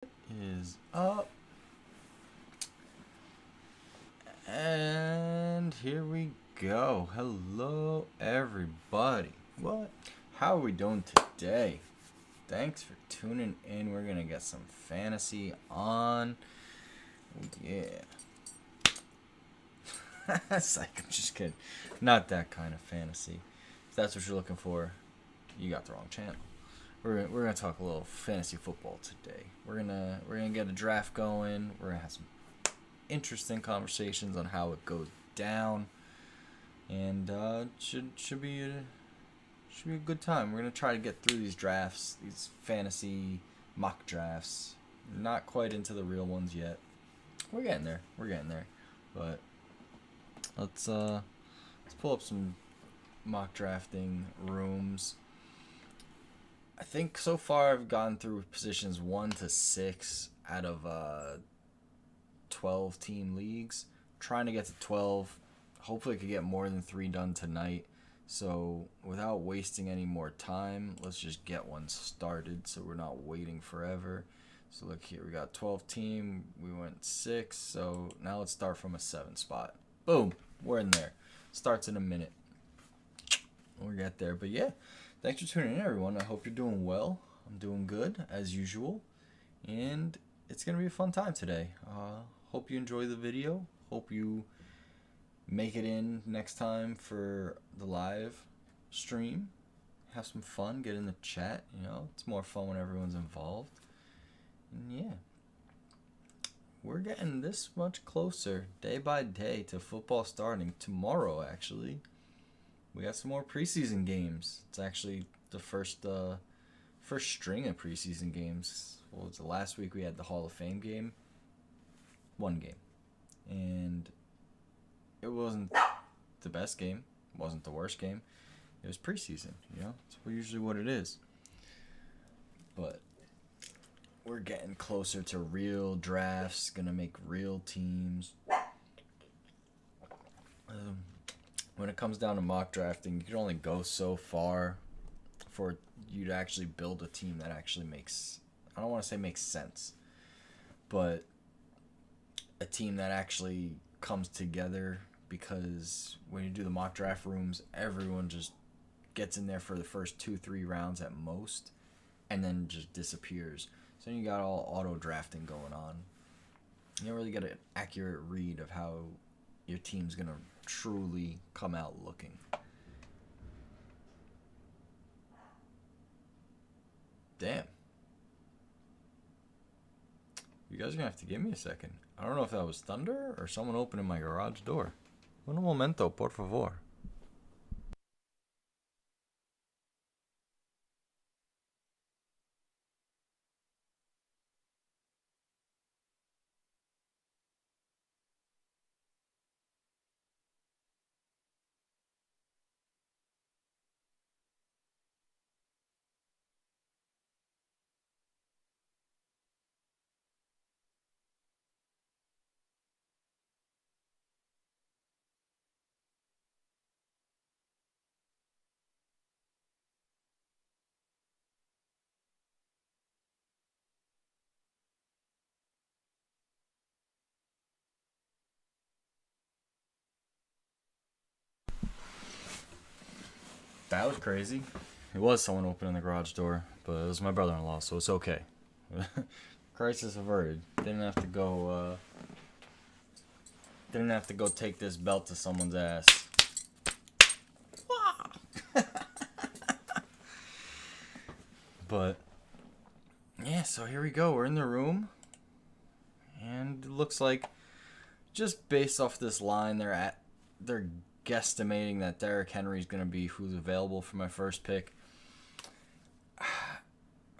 Is up. And here we go. Hello, everybody. What? How are we doing today? Thanks for tuning in. We're going to get some fantasy on. Yeah. Psych, I'm just kidding. Not that kind of fantasy. If that's what you're looking for, you got the wrong channel. We're gonna talk a little fantasy football today. We're gonna get a draft going. We're gonna have some interesting conversations on how it goes down, and should be a good time. We're gonna try to get through these drafts, these fantasy mock drafts. Not quite into the real ones yet. We're getting there. But let's pull up some mock drafting rooms. I think so far I've gone through positions 1 to 6 out of 12 team leagues. Trying to get to 12. Hopefully I could get more than 3 done tonight. So without wasting any more time, let's just get one started so we're not waiting forever. So look here, we got 12 team, we went 6, so now let's start from a 7 spot. Boom, we're in there. Starts in a minute. We'll get there, but yeah. Thanks for tuning in, everyone. I hope you're doing well. I'm doing good, as usual. And it's going to be a fun time today. Hope you enjoy the video. Hope you make it in next time for the live stream. Have some fun. Get in the chat. It's more fun when everyone's involved. And yeah. We're getting this much closer, day by day, to football starting. Tomorrow, actually. We got some more preseason games. It's actually the first string of preseason games. Well, it's the last week we had the Hall of Fame game. One game. And it wasn't the best game. It wasn't the worst game. It was preseason, It's usually what it is. But we're getting closer to real drafts. Gonna make real teams. When it comes down to mock drafting, you can only go so far for you to actually build a team that actually makes, I don't want to say makes sense, but a team that actually comes together, because when you do the mock draft rooms, everyone just gets in there for the first 2-3 rounds at most and then just disappears. So you got all auto drafting going on. You don't really get an accurate read of how your team's going to truly come out looking. Damn. You guys are gonna have to give me a second. I don't know if that was thunder or someone opening my garage door. Un momento, por favor. That was crazy. It was someone opening the garage door, but it was my brother-in-law, so it's okay. Crisis averted. Didn't have to go take this belt to someone's ass. But yeah, so here we go. We're in the room, and it looks like, just based off this line, they're guesstimating that Derrick Henry is going to be who's available for my first pick.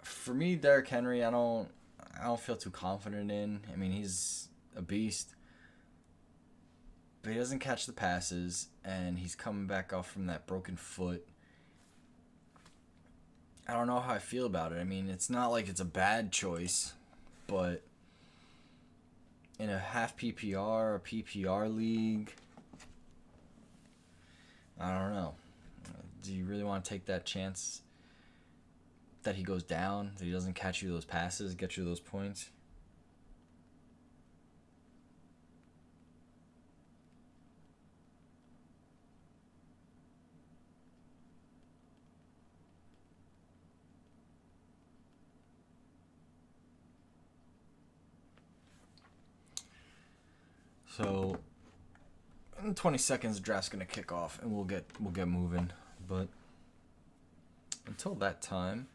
For me, Derrick Henry, I don't feel too confident in. I mean, he's a beast, but he doesn't catch the passes, and he's coming back off from that broken foot. I don't know how I feel about it. I mean, it's not like it's a bad choice, but in a half PPR or PPR league, I don't know. Do you really want to take that chance? that he goes down, that he doesn't catch you those passes, get you those points. So in 20 seconds, the draft's gonna kick off, and we'll get moving. But until that time,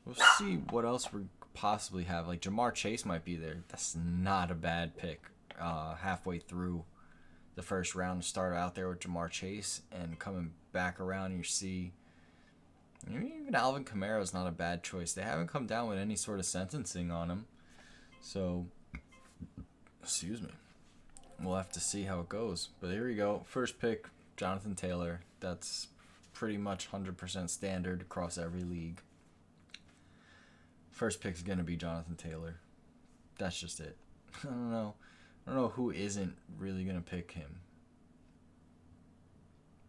we'll see what else we possibly have. Like Jamar Chase might be there. That's not a bad pick. Halfway through the first round, to start out there with Jamar Chase, and coming back around, you see even Alvin Kamara is not a bad choice. They haven't come down with any sort of sentencing on him, so excuse me. We'll have to see how it goes. But here we go. First pick, Jonathan Taylor. That's pretty much 100% standard across every league. First pick's going to be Jonathan Taylor. That's just it. I don't know who isn't really going to pick him.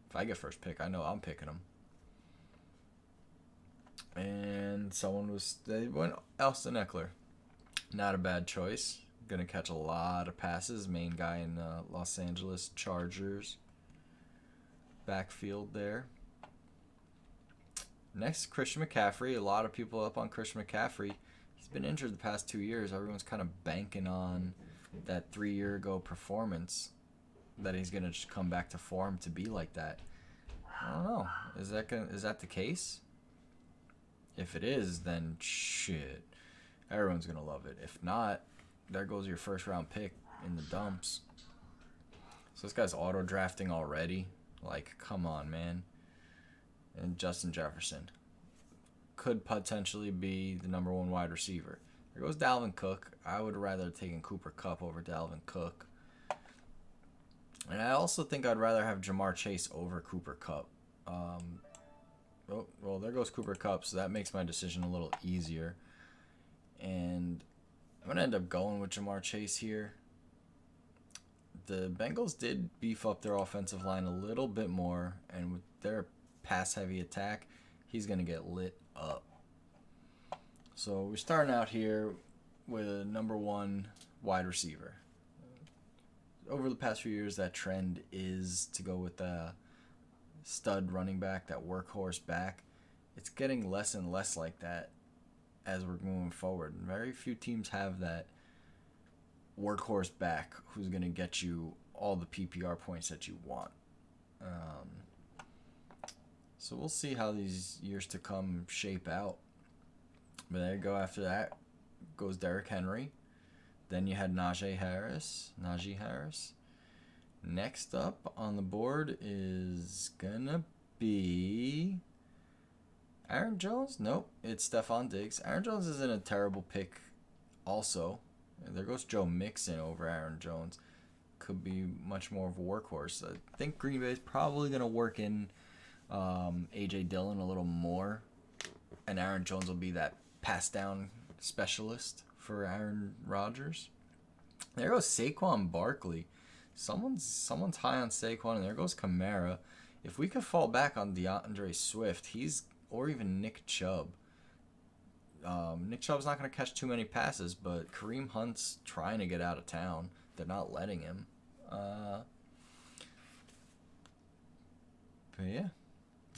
If I get first pick, I know I'm picking him. And they went Austin Eckler. Not a bad choice. Gonna catch a lot of passes. Main guy in Los Angeles Chargers backfield there. Next, Christian McCaffrey. A lot of people up on Christian McCaffrey. He's been injured the past 2 years. Everyone's kind of banking on that 3 year ago performance, that he's gonna just come back to form to be like that. I don't know. Is that the case? If it is, then shit, everyone's gonna love it. If not, there goes your first round pick in the dumps. So this guy's auto drafting already. Like, come on, man. And Justin Jefferson could potentially be the number 1 wide receiver. There goes Dalvin Cook. I would rather have taken Cooper Kupp over Dalvin Cook. And I also think I'd rather have Jamar Chase over Cooper Kupp. Well, there goes Cooper Kupp, so that makes my decision a little easier. And I'm going to end up going with Jamar Chase here. The Bengals did beef up their offensive line a little bit more, and with their pass-heavy attack, he's going to get lit up. So we're starting out here with a number 1 wide receiver. Over the past few years, that trend is to go with the stud running back, that workhorse back. It's getting less and less like that as we're moving forward. Very few teams have that workhorse back who's going to get you all the PPR points that you want. So we'll see how these years to come shape out. But there you go. After that goes Derrick Henry. Then you had Najee Harris. Next up on the board is going to be Aaron Jones? Nope, it's Stephon Diggs. Aaron Jones isn't a terrible pick also. There goes Joe Mixon over Aaron Jones. Could be much more of a workhorse. I think Green Bay is probably going to work in A.J. Dillon a little more. And Aaron Jones will be that pass-down specialist for Aaron Rodgers. There goes Saquon Barkley. Someone's high on Saquon, and there goes Kamara. If we could fall back on DeAndre Swift, or even Nick Chubb. Nick Chubb's not going to catch too many passes, but Kareem Hunt's trying to get out of town. They're not letting him. But yeah,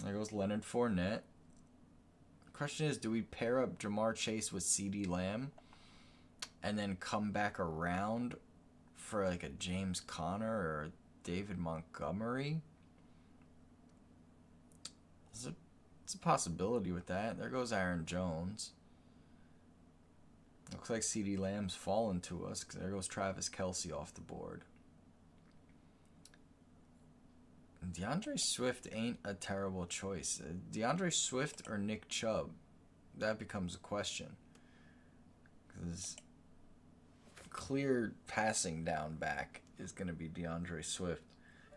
there goes Leonard Fournette. The question is, do we pair up Jamar Chase with CeeDee Lamb and then come back around for like a James Conner or David Montgomery? It's a possibility with that. There goes Aaron Jones. Looks like CeeDee Lamb's fallen to us. There goes Travis Kelce off the board. DeAndre Swift ain't a terrible choice. DeAndre Swift or Nick Chubb? That becomes a question. Because clear passing down back is going to be DeAndre Swift.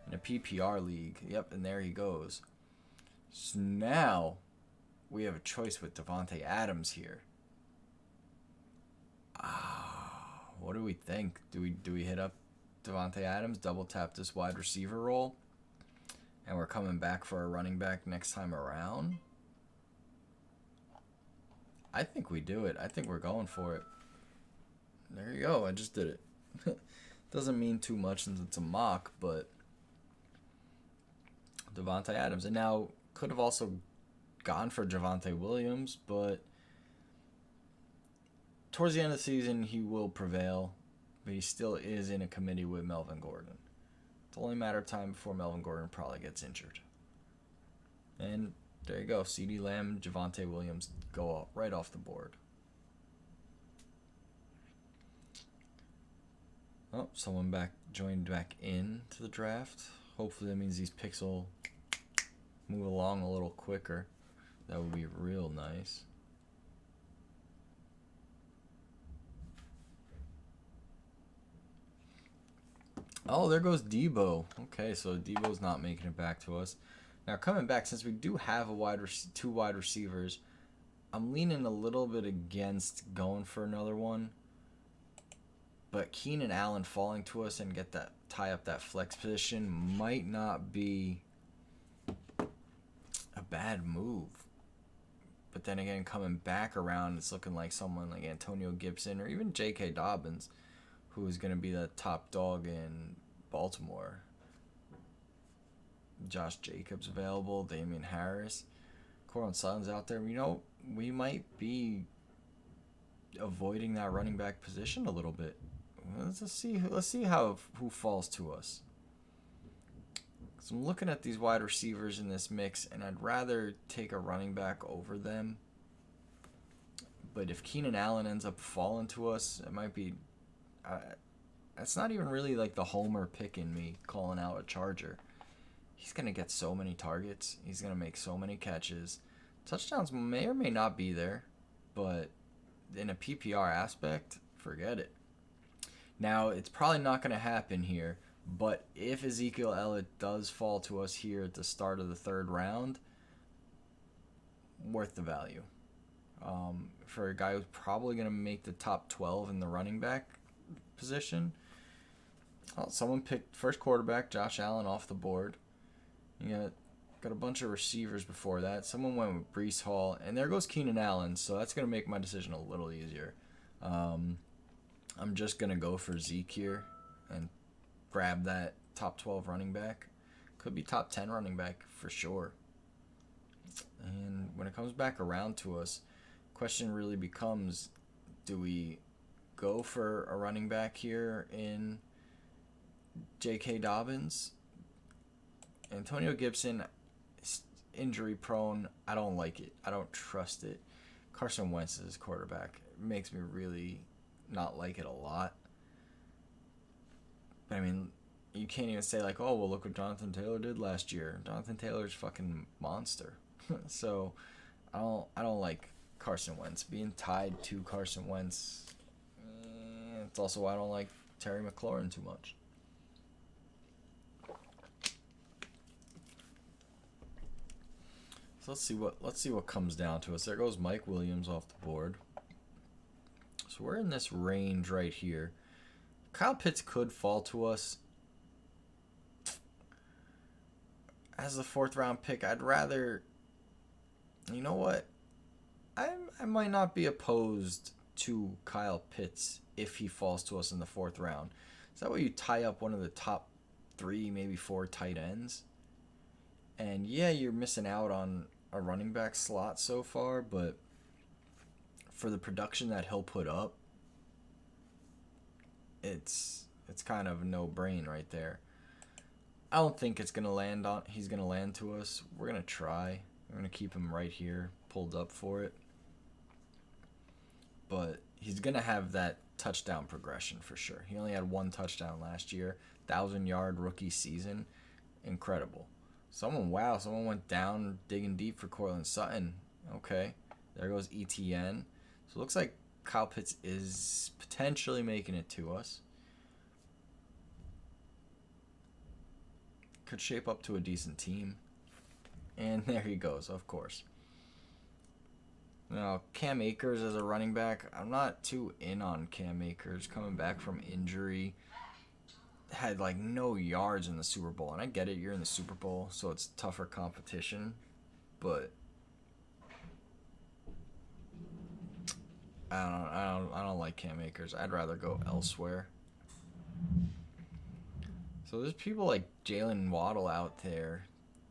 In a PPR league, yep, and there he goes. So now we have a choice with Davante Adams here. What do we think? Do we hit up Davante Adams, double tap this wide receiver role, and we're coming back for a running back next time around? I think we do it. I think we're going for it. There you go. I just did it. Doesn't mean too much since it's a mock, but Devontae Adams. And now could have also gone for Javonte Williams, but towards the end of the season, he will prevail, but he still is in a committee with Melvin Gordon. It's only a matter of time before Melvin Gordon probably gets injured. And there you go. CeeDee Lamb, Javonte Williams go right off the board. Oh, someone joined back in to the draft. Hopefully that means these picks will move along a little quicker. That would be real nice. Oh, there goes Debo. Okay, so Debo's not making it back to us. Now, coming back, since we do have two wide receivers, I'm leaning a little bit against going for another one. But Keenan Allen falling to us and tie up that flex position might not be a bad move. But then again, coming back around, it's looking like someone like Antonio Gibson or even J.K. Dobbins, who is going to be the top dog in Baltimore. Josh Jacobs available, Damian Harris, Cortland Sutton's out there. We might be avoiding that running back position a little bit. Let's see who falls to us. So I'm looking at these wide receivers in this mix, and I'd rather take a running back over them. But if Keenan Allen ends up falling to us, it might be. It's not even really like the homer pick in me calling out a Charger. He's gonna get so many targets. He's gonna make so many catches. Touchdowns may or may not be there, but in a PPR aspect, forget it. Now, it's probably not going to happen here, but if Ezekiel Elliott does fall to us here at the start of the third round, worth the value. For a guy who's probably going to make the top 12 in the running back position. Someone picked first quarterback, Josh Allen, off the board. You got a bunch of receivers before that. Someone went with Breece Hall, and there goes Keenan Allen, so that's going to make my decision a little easier. I'm just going to go for Zeke here and grab that top 12 running back. Could be top 10 running back for sure. And when it comes back around to us, question really becomes, do we go for a running back here in J.K. Dobbins? Antonio Gibson, injury prone. I don't like it. I don't trust it. Carson Wentz is quarterback. It makes me really not like it a lot. But I mean, you can't even say like, oh, well, look what Jonathan Taylor did last year. Jonathan Taylor's fucking monster. So I don't like Carson Wentz. Being tied to Carson Wentz, it's also why I don't like Terry McLaurin too much. So let's see what comes down to us. There goes Mike Williams off the board. So we're in this range right here. Kyle Pitts could fall to us as a fourth round pick. I'd rather, you know what? I might not be opposed to Kyle Pitts if he falls to us in the fourth round. Is that way you tie up one of the top 3, maybe 4 tight ends? And yeah, you're missing out on a running back slot so far, but for the production that he'll put up, it's kind of a no-brain right there. I don't think he's gonna land to us. We're gonna try. We're gonna keep him right here, pulled up for it. But he's gonna have that touchdown progression for sure. He only had 1 touchdown last year, 1,000-yard rookie season, incredible. Someone went down digging deep for Cortland Sutton. Okay, there goes ETN. So it looks like Kyle Pitts is potentially making it to us. Could shape up to a decent team. And there he goes, of course. Now, Cam Akers as a running back, I'm not too in on Cam Akers coming back from injury. Had like no yards in the Super Bowl, and I get it, you're in the Super Bowl, so it's tougher competition, but I don't like Cam Akers. I'd rather go elsewhere. So there's people like Jalen Waddle out there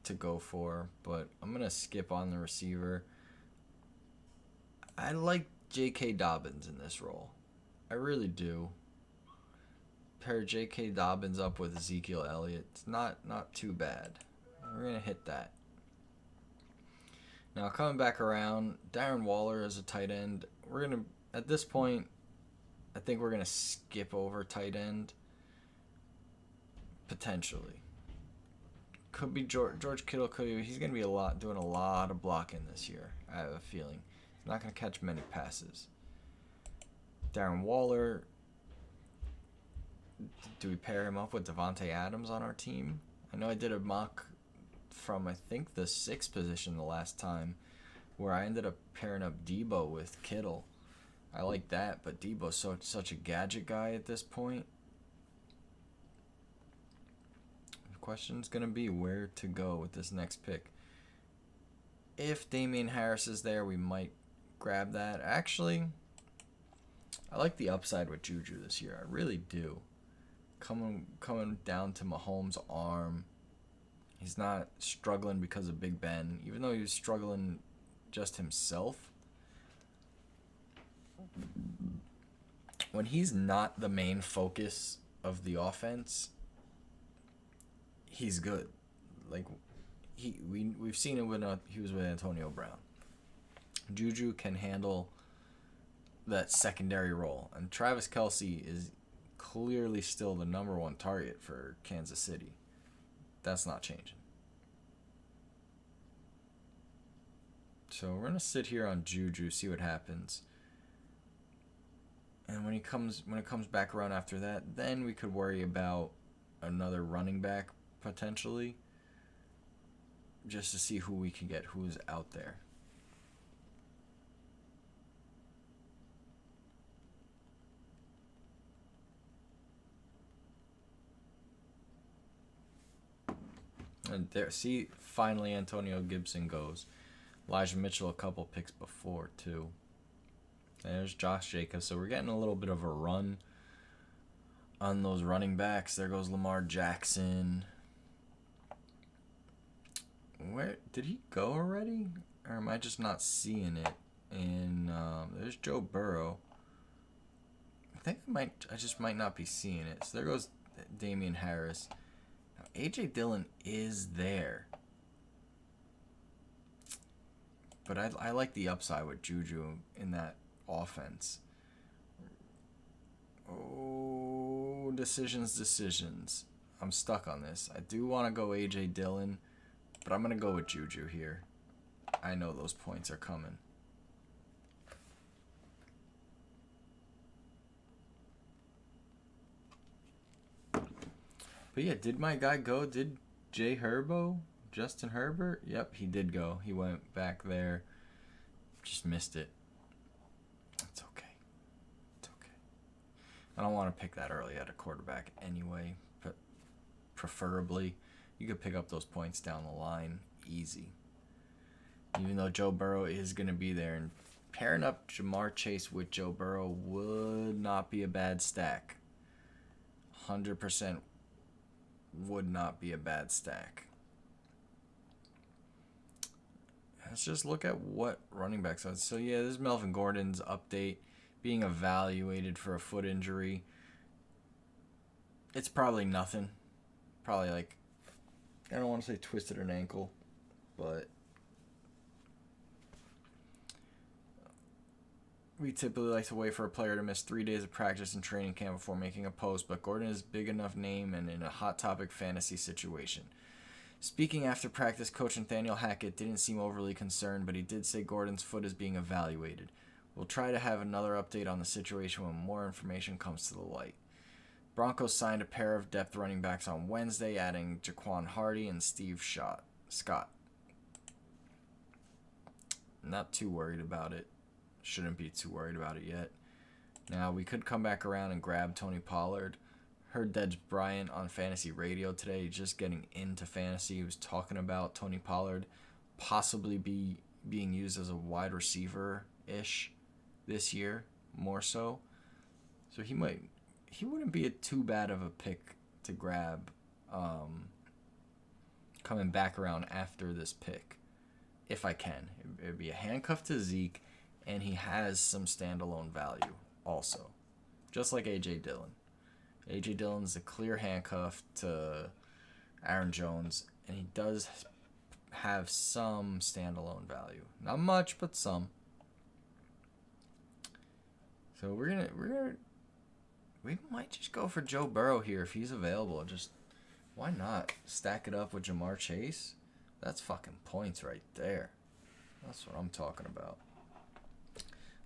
to go for, but I'm gonna skip on the receiver. I like J.K. Dobbins in this role. I really do. Pair J.K. Dobbins up with Ezekiel Elliott. It's not too bad. We're gonna hit that. Now coming back around, Darren Waller as a tight end. We're gonna at this point, I think we're gonna skip over tight end. Potentially. Could be George Kittle. He's gonna be doing a lot of blocking this year. I have a feeling he's not gonna catch many passes. Darren Waller. Do we pair him up with Devontae Adams on our team? I know I did a mock from I think the 6th position the last time, where I ended up pairing up Debo with Kittle. I like that, but Debo's such a gadget guy at this point. The question's gonna be where to go with this next pick. If Damian Harris is there, we might grab that. Actually, I like the upside with Juju this year. I really do. Coming down to Mahomes' arm. He's not struggling because of Big Ben, even though he was struggling just himself. When he's not the main focus of the offense, he's good. Like we've seen it when he was with Antonio Brown. Juju can handle that secondary role, and Travis Kelce is clearly still the number one target for Kansas City. That's not changing. So we're gonna sit here on Juju, see what happens. And when it comes back around after that, then we could worry about another running back potentially, just to see who we can get, who's out there. And there, see, finally Antonio Gibson goes. Elijah Mitchell a couple picks before too. There's Josh Jacobs. So we're getting a little bit of a run on those running backs. There goes Lamar Jackson. Where did he go already? Or am I just not seeing it? And there's Joe Burrow. I just might not be seeing it. So there goes Damian Harris. Now, A.J. Dillon is there. But I like the upside with Juju in that offense. Oh, decisions. I'm stuck on this. I do want to go A.J. Dillon, but I'm going to go with Juju here. I know those points are coming. But yeah, did my guy go? Did Justin Herbert? Yep, he did go. He went back there. Just missed it. It's okay. I don't want to pick that early at a quarterback anyway. But preferably, you could pick up those points down the line easy. Even though Joe Burrow is going to be there. And pairing up Jamar Chase with Joe Burrow would not be a bad stack. 100% would not be a bad stack. Let's just look at what running backs are. So yeah, this is Melvin Gordon's update. Being evaluated for a foot injury. It's probably nothing. Probably like, I don't want to say twisted an ankle, but we typically like to wait for a player to miss 3 days of practice and training camp before making a post, but Gordon is a big enough name and in a hot topic fantasy situation. Speaking after practice, Coach Nathaniel Hackett didn't seem overly concerned, but he did say Gordon's foot is being evaluated. We'll try to have another update on the situation when more information comes to the light. Broncos signed a pair of depth running backs on Wednesday, adding Jaquan Hardy and Steve Scott. Not too worried about it. Shouldn't be too worried about it yet. Now, we could come back around and grab Tony Pollard. Heard Dej Bryant on Fantasy Radio today, just getting into fantasy. He was talking about Tony Pollard possibly being used as a wide receiver-ish this year more so. So he wouldn't be too bad of a pick to grab coming back around after this pick, if I can. It'd be a handcuff to Zeke, and he has some standalone value also, just like A.J. Dillon. A.J. Dillon's a clear handcuff to Aaron Jones, and he does have some standalone value. Not much, but some. So we might just go for Joe Burrow here if he's available. Just why not stack it up with Jamar Chase? That's fucking points right there. That's what I'm talking about.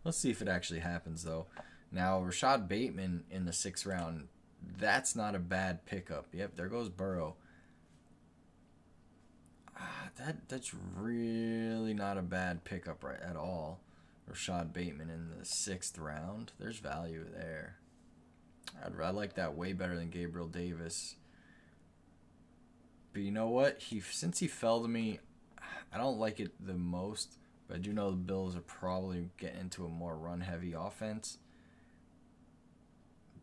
Let's see if it actually happens though. Now Rashad Bateman in the 6th round. That's not a bad pickup. Yep, there goes Burrow. That's really not a bad pickup right at all. Rashad Bateman in the 6th round. There's value there. I like that way better than Gabriel Davis. But you know what? Since he fell to me, I don't like it the most. But I do know the Bills are probably getting into a more run-heavy offense.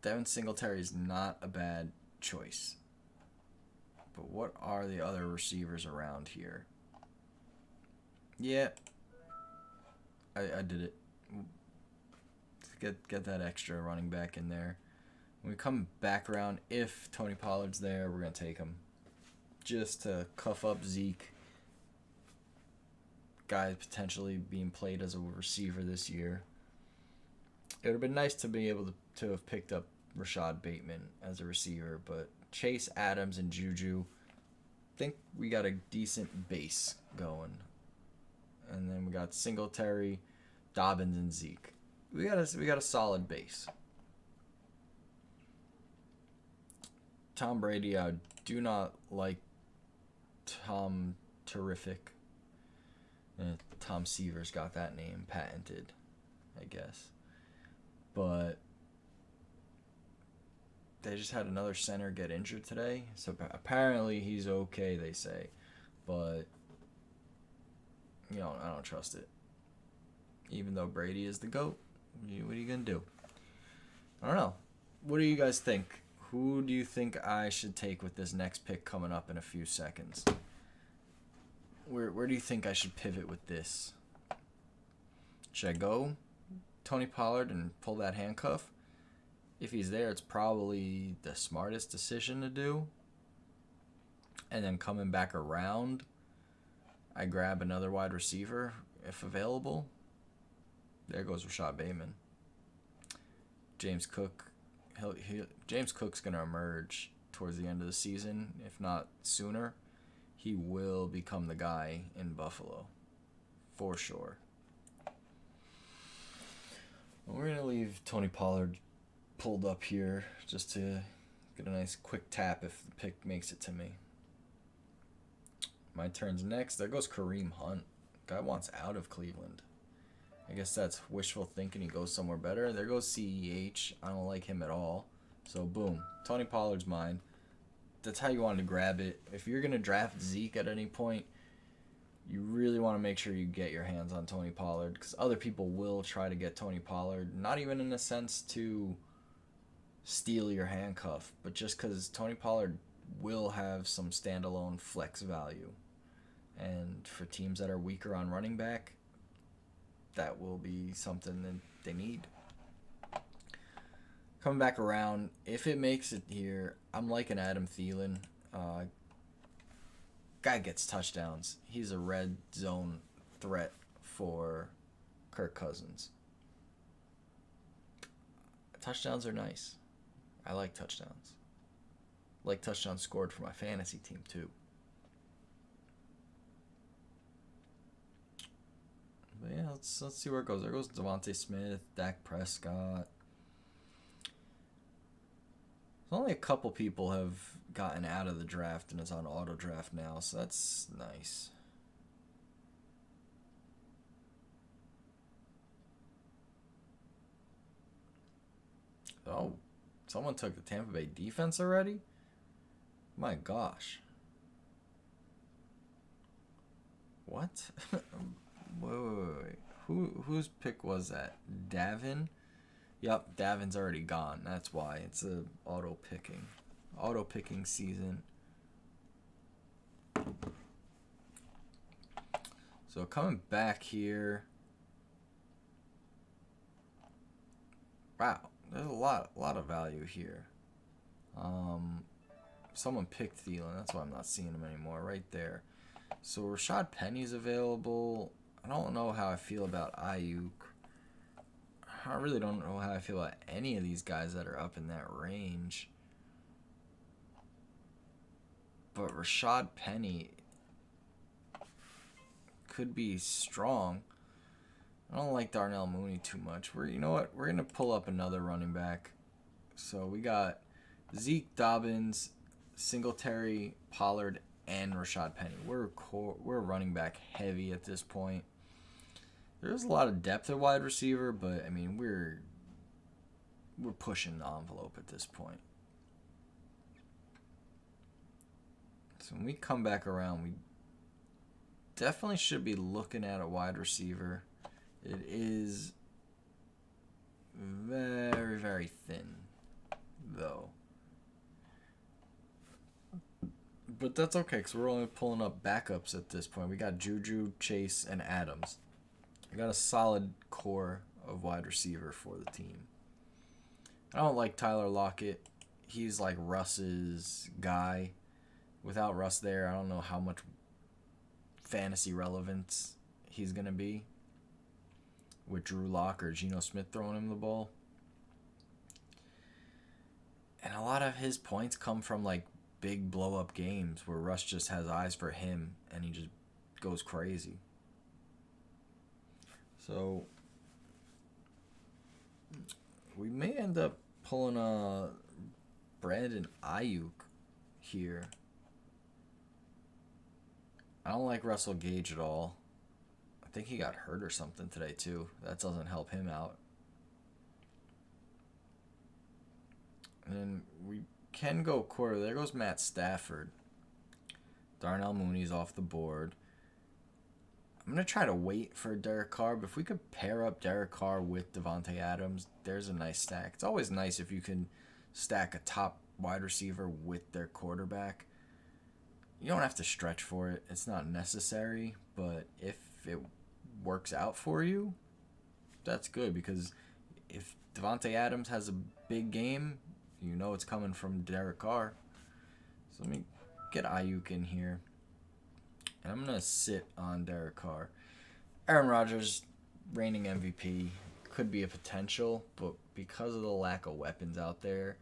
Devin Singletary is not a bad choice. But what are the other receivers around here? Yeah. I did it. Get that extra running back in there. When we come back around, if Tony Pollard's there, we're going to take him. Just to cuff up Zeke. Guy potentially being played as a receiver this year. It would have been nice to be able to have picked up Rashad Bateman as a receiver, but Chase, Adams, and Juju, I think we got a decent base going. And then we got Singletary, Dobbins, and Zeke. We got a solid base. Tom Brady, I do not like Tom Terrific. Tom Seaver's got that name patented, I guess. But they just had another center get injured today. So apparently he's okay, they say. But, I don't trust it. Even though Brady is the GOAT. What are you going to do? I don't know. What do you guys think? Who do you think I should take with this next pick coming up in a few seconds? Where do you think I should pivot with this? Should I go Tony Pollard and pull that handcuff? If he's there, it's probably the smartest decision to do. And then coming back around, I grab another wide receiver if available. There goes Rashad Bateman. James Cook. James Cook's going to emerge towards the end of the season, if not sooner. He will become the guy in Buffalo, for sure. We're going to leave Tony Pollard pulled up here just to get a nice quick tap if the pick makes it to me. My turn's next. There goes Kareem Hunt. Guy wants out of Cleveland. I guess that's wishful thinking. He goes somewhere better. There goes CEH. I don't like him at all. So, boom. Tony Pollard's mine. That's how you want to grab it. If you're going to draft Zeke at any point, you really want to make sure you get your hands on Tony Pollard, because other people will try to get Tony Pollard, not even in a sense to steal your handcuff, but just because Tony Pollard will have some standalone flex value. And for teams that are weaker on running back, that will be something that they need. Coming back around, if it makes it here, I'm liking Adam Thielen. Guy gets touchdowns. He's a red zone threat for Kirk Cousins. Touchdowns are nice. I like touchdowns. I like touchdowns scored for my fantasy team too. But yeah, let's see where it goes. There goes Devontae Smith, Dak Prescott. Only a couple people have gotten out of the draft and is on auto draft now, so that's nice. Oh, someone took the Tampa Bay defense already? My gosh. What? Wait. Whose pick was that? Davin? Yep, Davin's already gone. That's why. It's a auto picking season. So coming back here. Wow, there's a lot of value here. Someone picked Thielen. That's why I'm not seeing him anymore. Right there. So Rashad Penny's available. I don't know how I feel about Ayuk. I really don't know how I feel about any of these guys that are up in that range. But Rashad Penny could be strong. I don't like Darnell Mooney too much. You know what? We're going to pull up another running back. So we got Zeke, Dobbins, Singletary, Pollard, and Rashad Penny. We're running back heavy at this point. There's a lot of depth at wide receiver, but I mean we're pushing the envelope at this point. So when we come back around, we definitely should be looking at a wide receiver. It is very, very thin, though. But that's okay, because we're only pulling up backups at this point. We got Juju, Chase, and Adams. We got a solid core of wide receiver for the team. I don't like Tyler Lockett. He's like Russ's guy. Without Russ there, I don't know how much fantasy relevance he's going to be with Drew Lock or Geno Smith throwing him the ball. And a lot of his points come from like big blow-up games where Russ just has eyes for him and he just goes crazy. So we may end up pulling a Brandon Ayuk here. I don't like Russell Gage at all. I think he got hurt or something today too. That doesn't help him out. And then we can go quarter. There goes Matt Stafford. Darnell Mooney's off the board. I'm going to try to wait for Derek Carr, but if we could pair up Derek Carr with Davante Adams, there's a nice stack. It's always nice if you can stack a top wide receiver with their quarterback. You don't have to stretch for it. It's not necessary, but if it works out for you, that's good, because if Davante Adams has a big game, you know it's coming from Derek Carr. So let me get Ayuk in here. And I'm going to sit on Derek Carr. Aaron Rodgers, reigning MVP, could be a potential, but because of the lack of weapons out there,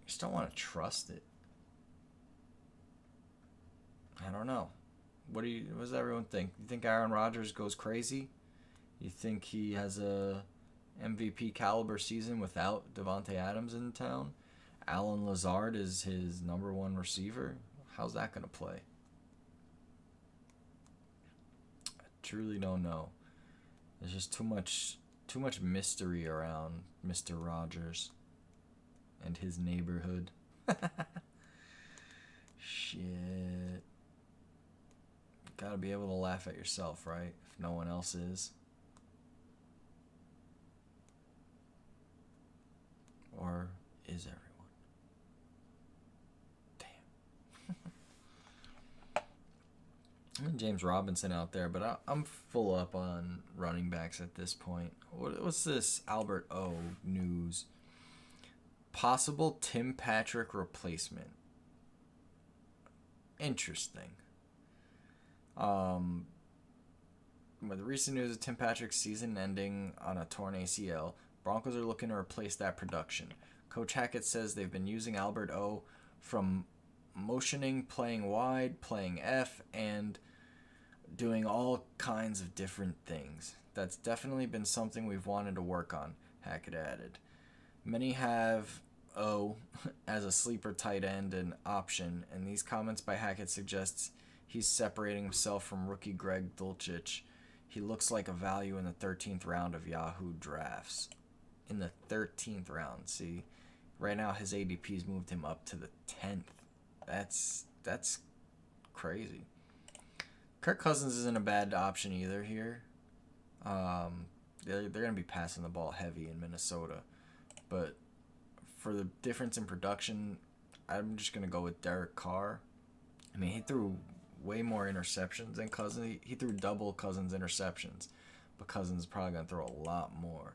you just don't want to trust it. I don't know. What does everyone think? You think Aaron Rodgers goes crazy? You think he has a MVP caliber season without Davante Adams in town? Allen Lazard is his number one receiver. How's that going to play? I truly don't know. There's just too much mystery around Mr. Rogers and his neighborhood. Shit. Gotta be able to laugh at yourself, right? If no one else is. Or is everyone? Damn. I'm James Robinson out there, but I'm full up on running backs at this point. What's this Albert O news? Possible Tim Patrick replacement. Interesting. With the recent news of Tim Patrick's season ending on a torn ACL, Broncos are looking to replace that production. Coach Hackett says they've been using Albert O from motioning, playing wide, playing F, and doing all kinds of different things. That's definitely been something we've wanted to work on, Hackett added. Many have O as a sleeper tight end and option, and these comments by Hackett suggests he's separating himself from rookie Greg Dulcich. He looks like a value in the 13th round of Yahoo drafts. In the 13th round, see? Right now his ADP's moved him up to the 10th. That's crazy. Kirk Cousins isn't a bad option either here. They're going to be passing the ball heavy in Minnesota. But for the difference in production, I'm just going to go with Derek Carr. I mean, he threw way more interceptions than Cousins. He threw double Cousins' interceptions. But Cousins is probably going to throw a lot more.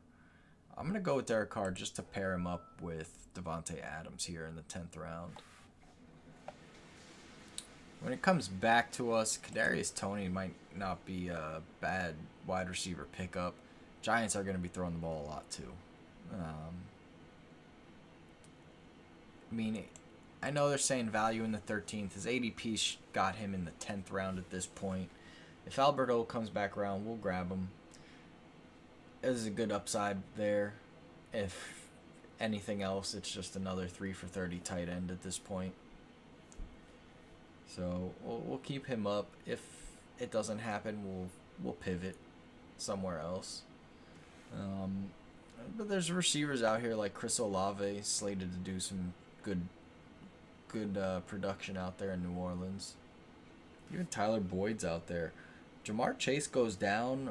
I'm going to go with Derek Carr just to pair him up with Davante Adams here in the 10th round. When it comes back to us, Kadarius Toney might not be a bad wide receiver pickup. Giants are going to be throwing the ball a lot too. I mean, I know they're saying value in the 13th. His ADP got him in the 10th round at this point. If Alberto comes back around, we'll grab him. There's a good upside there. If anything else, it's just another 3 for 30 tight end at this point. So we'll keep him up. If it doesn't happen, we'll pivot somewhere else. But there's receivers out here like Chris Olave slated to do some good production out there in New Orleans. Even Tyler Boyd's out there. Jamar Chase goes down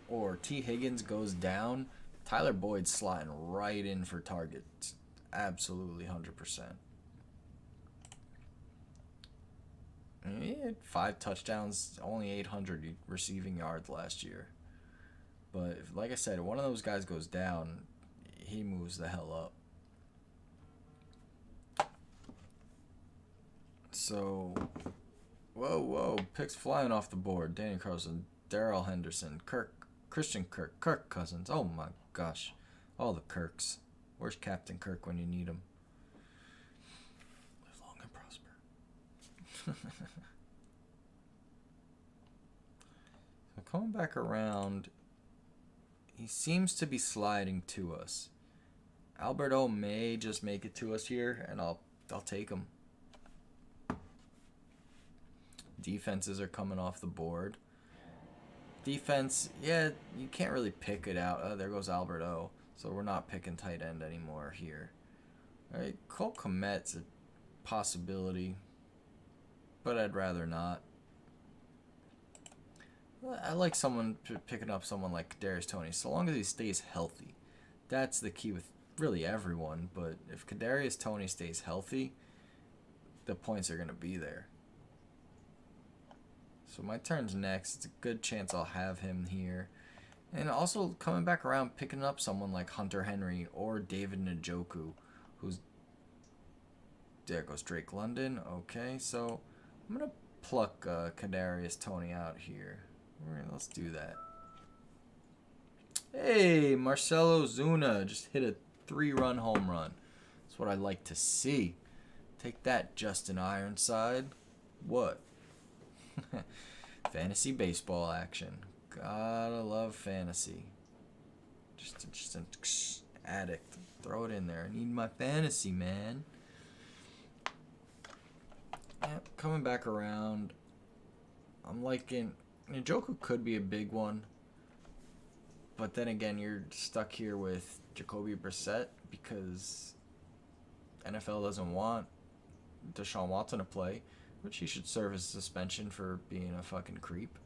or T. Higgins goes down, Tyler Boyd's sliding right in for targets. Absolutely 100%. He had 5 touchdowns, only 800 receiving yards last year. But if, like I said, one of those guys goes down, he moves the hell up. So, whoa, picks flying off the board. Danny Carlson, Darrell Henderson, Christian Kirk, Kirk Cousins. Oh my gosh, all the Kirks. Where's Captain Kirk when you need him? Live long and prosper. So coming back around, he seems to be sliding to us. Alberto may just make it to us here, and I'll take him. Defenses are coming off the board. Defense, yeah, you can't really pick it out. Oh, there goes Alberto. So we're not picking tight end anymore here. All right, Cole Kmet's a possibility, but I'd rather not. I like picking up someone like Kadarius Toney, so long as he stays healthy. That's the key with really everyone, but if Kadarius Toney stays healthy, the points are going to be there. So my turn's next. It's a good chance I'll have him here. And also coming back around, picking up someone like Hunter Henry or David Njoku, who's... There goes Drake London. Okay, so I'm going to pluck Kadarius Toney out here. Let's do that. Hey, Marcelo Zuna just hit a 3-run home run. That's what I like to see. Take that, Justin Ironside. What? Fantasy baseball action. Gotta love fantasy. Just an addict. Throw it in there. I need my fantasy, man. Yep, coming back around. I'm liking... Njoku could be a big one. But then again, you're stuck here with Jacoby Brissett because NFL doesn't want Deshaun Watson to play, which he should serve as suspension for being a fucking creep.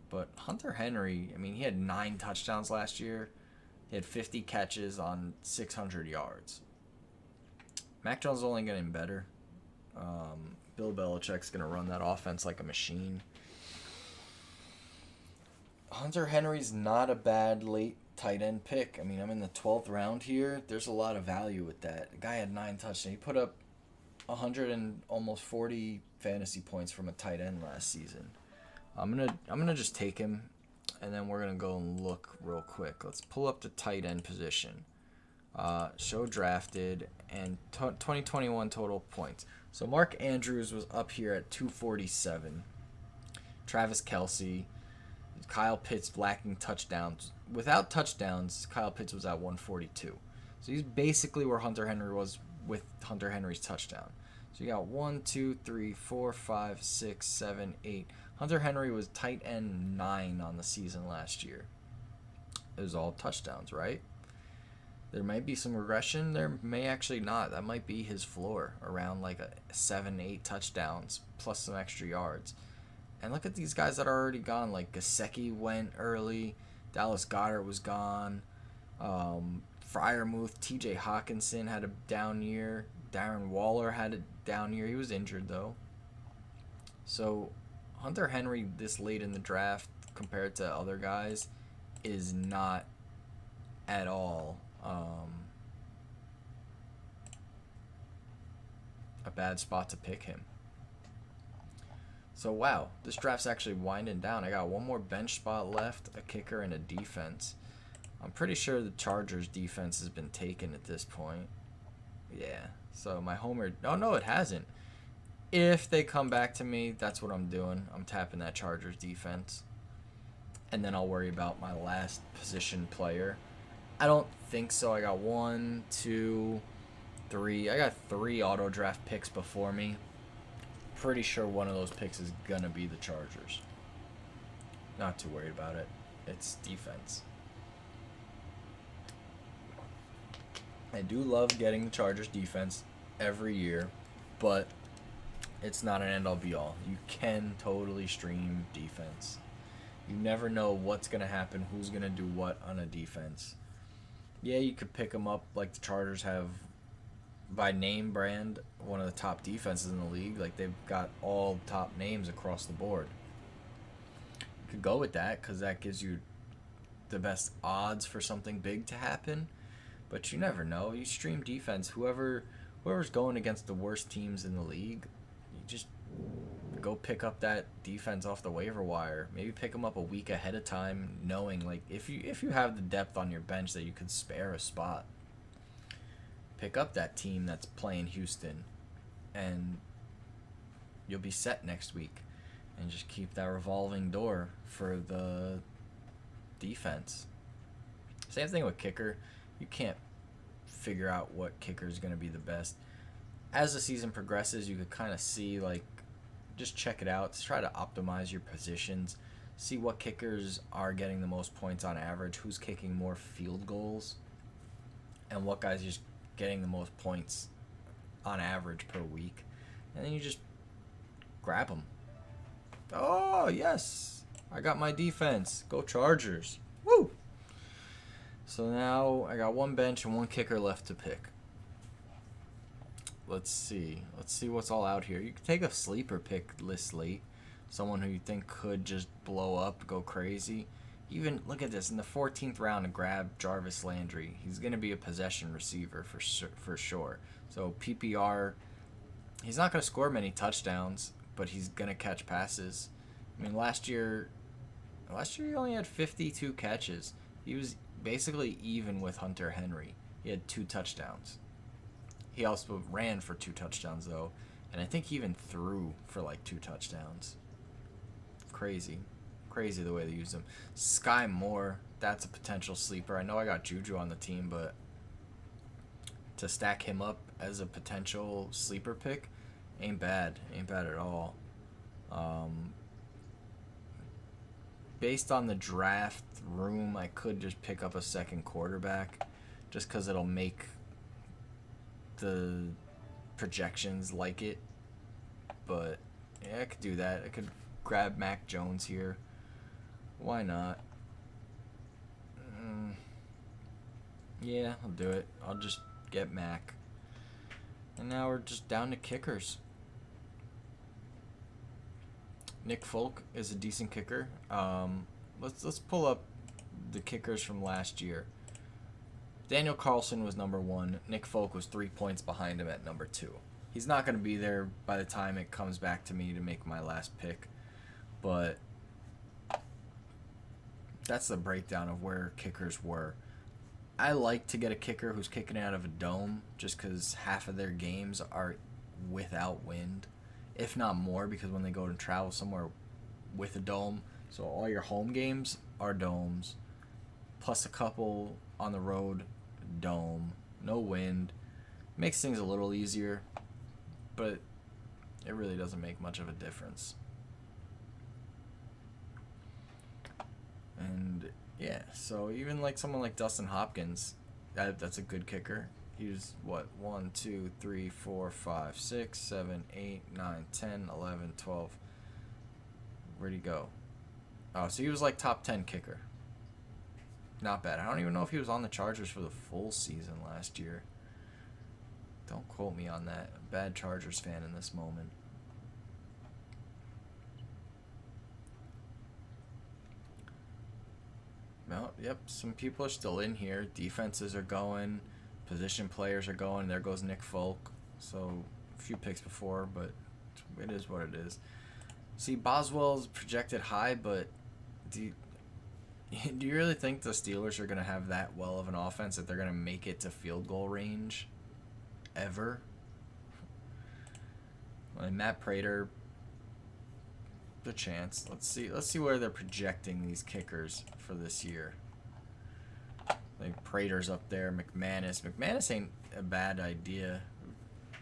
But Hunter Henry, I mean, he had 9 touchdowns last year. He had 50 catches on 600 yards. Mac Jones is only getting better. Bill Belichick's going to run that offense like a machine. Hunter Henry's not a bad late tight end pick. I mean, I'm in the 12th round here. There's a lot of value with that. The guy had 9 touchdowns. He put up 100 and almost 40 fantasy points from a tight end last season. I'm gonna just take him, and then we're gonna go and look real quick. Let's pull up the tight end position. Show drafted and 2021 total points. So Mark Andrews was up here at 247. Travis Kelce, Kyle Pitts lacking touchdowns. Without touchdowns, Kyle Pitts was at 142. So he's basically where Hunter Henry was with Hunter Henry's touchdown. So you got 1, 2, 3, 4, 5, 6, 7, 8. Hunter Henry was tight end 9 on the season last year. It was all touchdowns, right? There might be some regression. There may actually not. That might be his floor, around like 7, 8 touchdowns plus some extra yards. And look at these guys that are already gone. Like Gesicki went early. Dallas Goedert was gone. Freiermuth, T.J. Hawkinson had a down year. Darren Waller had a down year. He was injured though. So Hunter Henry this late in the draft compared to other guys is not at all a bad spot to pick him. So wow, this draft's actually winding down. I got one more bench spot left, a kicker, and a defense. I'm pretty sure the Chargers defense has been taken at this point. Yeah, so my homer... Oh, no, it hasn't. If they come back to me, that's what I'm doing. I'm tapping that Chargers defense. And then I'll worry about my last position player. I don't think so. I got 1, 2, 3. I got 3 auto draft picks before me. Pretty sure one of those picks is going to be the Chargers. Not too worried about it. It's defense. I do love getting the Chargers defense every year, but it's not an end-all be-all. You can totally stream defense. You never know what's going to happen, who's going to do what on a defense. Yeah, you could pick them up like the Chargers have by name brand, one of the top defenses in the league. Like, they've got all top names across the board. You could go with that because that gives you the best odds for something big to happen. But you never know. You stream defense. Whoever's going against the worst teams in the league, you just go pick up that defense off the waiver wire. Maybe pick them up a week ahead of time, knowing like if you have the depth on your bench that you can spare a spot. Pick up that team that's playing Houston, and you'll be set next week. And just keep that revolving door for the defense. Same thing with kicker. You can't figure out what kicker is going to be the best. As the season progresses, you could kind of see, like, just check it out. Try to optimize your positions. See what kickers are getting the most points on average. Who's kicking more field goals. And what guys are just getting the most points on average per week. And then you just grab them. Oh, yes. I got my defense. Go Chargers. Woo! So now I got 1 bench and 1 kicker left to pick. Let's see. Let's see what's all out here. You can take a sleeper pick this late. Someone who you think could just blow up, go crazy. Even, look at this, in the 14th round to grab Jarvis Landry. He's going to be a possession receiver for sure. So PPR, he's not going to score many touchdowns, but he's going to catch passes. I mean, last year he only had 52 catches. He was basically even with Hunter Henry. He had 2 touchdowns. He also ran for 2 touchdowns, though. And I think he even threw for like 2 touchdowns. Crazy. Crazy the way they use him. Sky Moore, that's a potential sleeper. I know I got Juju on the team, but to stack him up as a potential sleeper pick ain't bad. Ain't bad at all. Based on the draft room, I could just pick up a second quarterback just because it'll make the projections like it. But yeah, I could do that. I could grab Mac Jones here. Why not? Yeah, I'll do it. I'll just get Mac. And now we're just down to kickers. Nick Folk is a decent kicker. Let's pull up the kickers from last year. Daniel Carlson was number 1. Nick Folk was 3 points behind him at number 2. He's not going to be there by the time it comes back to me to make my last pick. But that's the breakdown of where kickers were. I like to get a kicker who's kicking out of a dome just because half of their games are without wind. If not more, because when they go to travel somewhere with a dome, so all your home games are domes, plus a couple on the road, dome, no wind. Makes things a little easier, but it really doesn't make much of a difference. And yeah, so even like someone like Dustin Hopkins, that's a good kicker. He's what, 1, 2, 3, 4, 5, 6, 7, 8, 9, 10, 11, 12. Where'd he go? Oh, so he was like top 10 kicker. Not bad. I don't even know if he was on the Chargers for the full season last year. Don't quote me on that. Bad Chargers fan in this moment. No, yep, some people are still in here. Defenses are going. Position players are going. There goes Nick Folk. So, a few picks before, but it is what it is. See, Boswell's projected high, but do you really think the Steelers are going to have that well of an offense that they're going to make it to field goal range ever? Like Matt Prater, the chance. Let's see where they're projecting these kickers for this year. Like Prater's up there, McManus ain't a bad idea.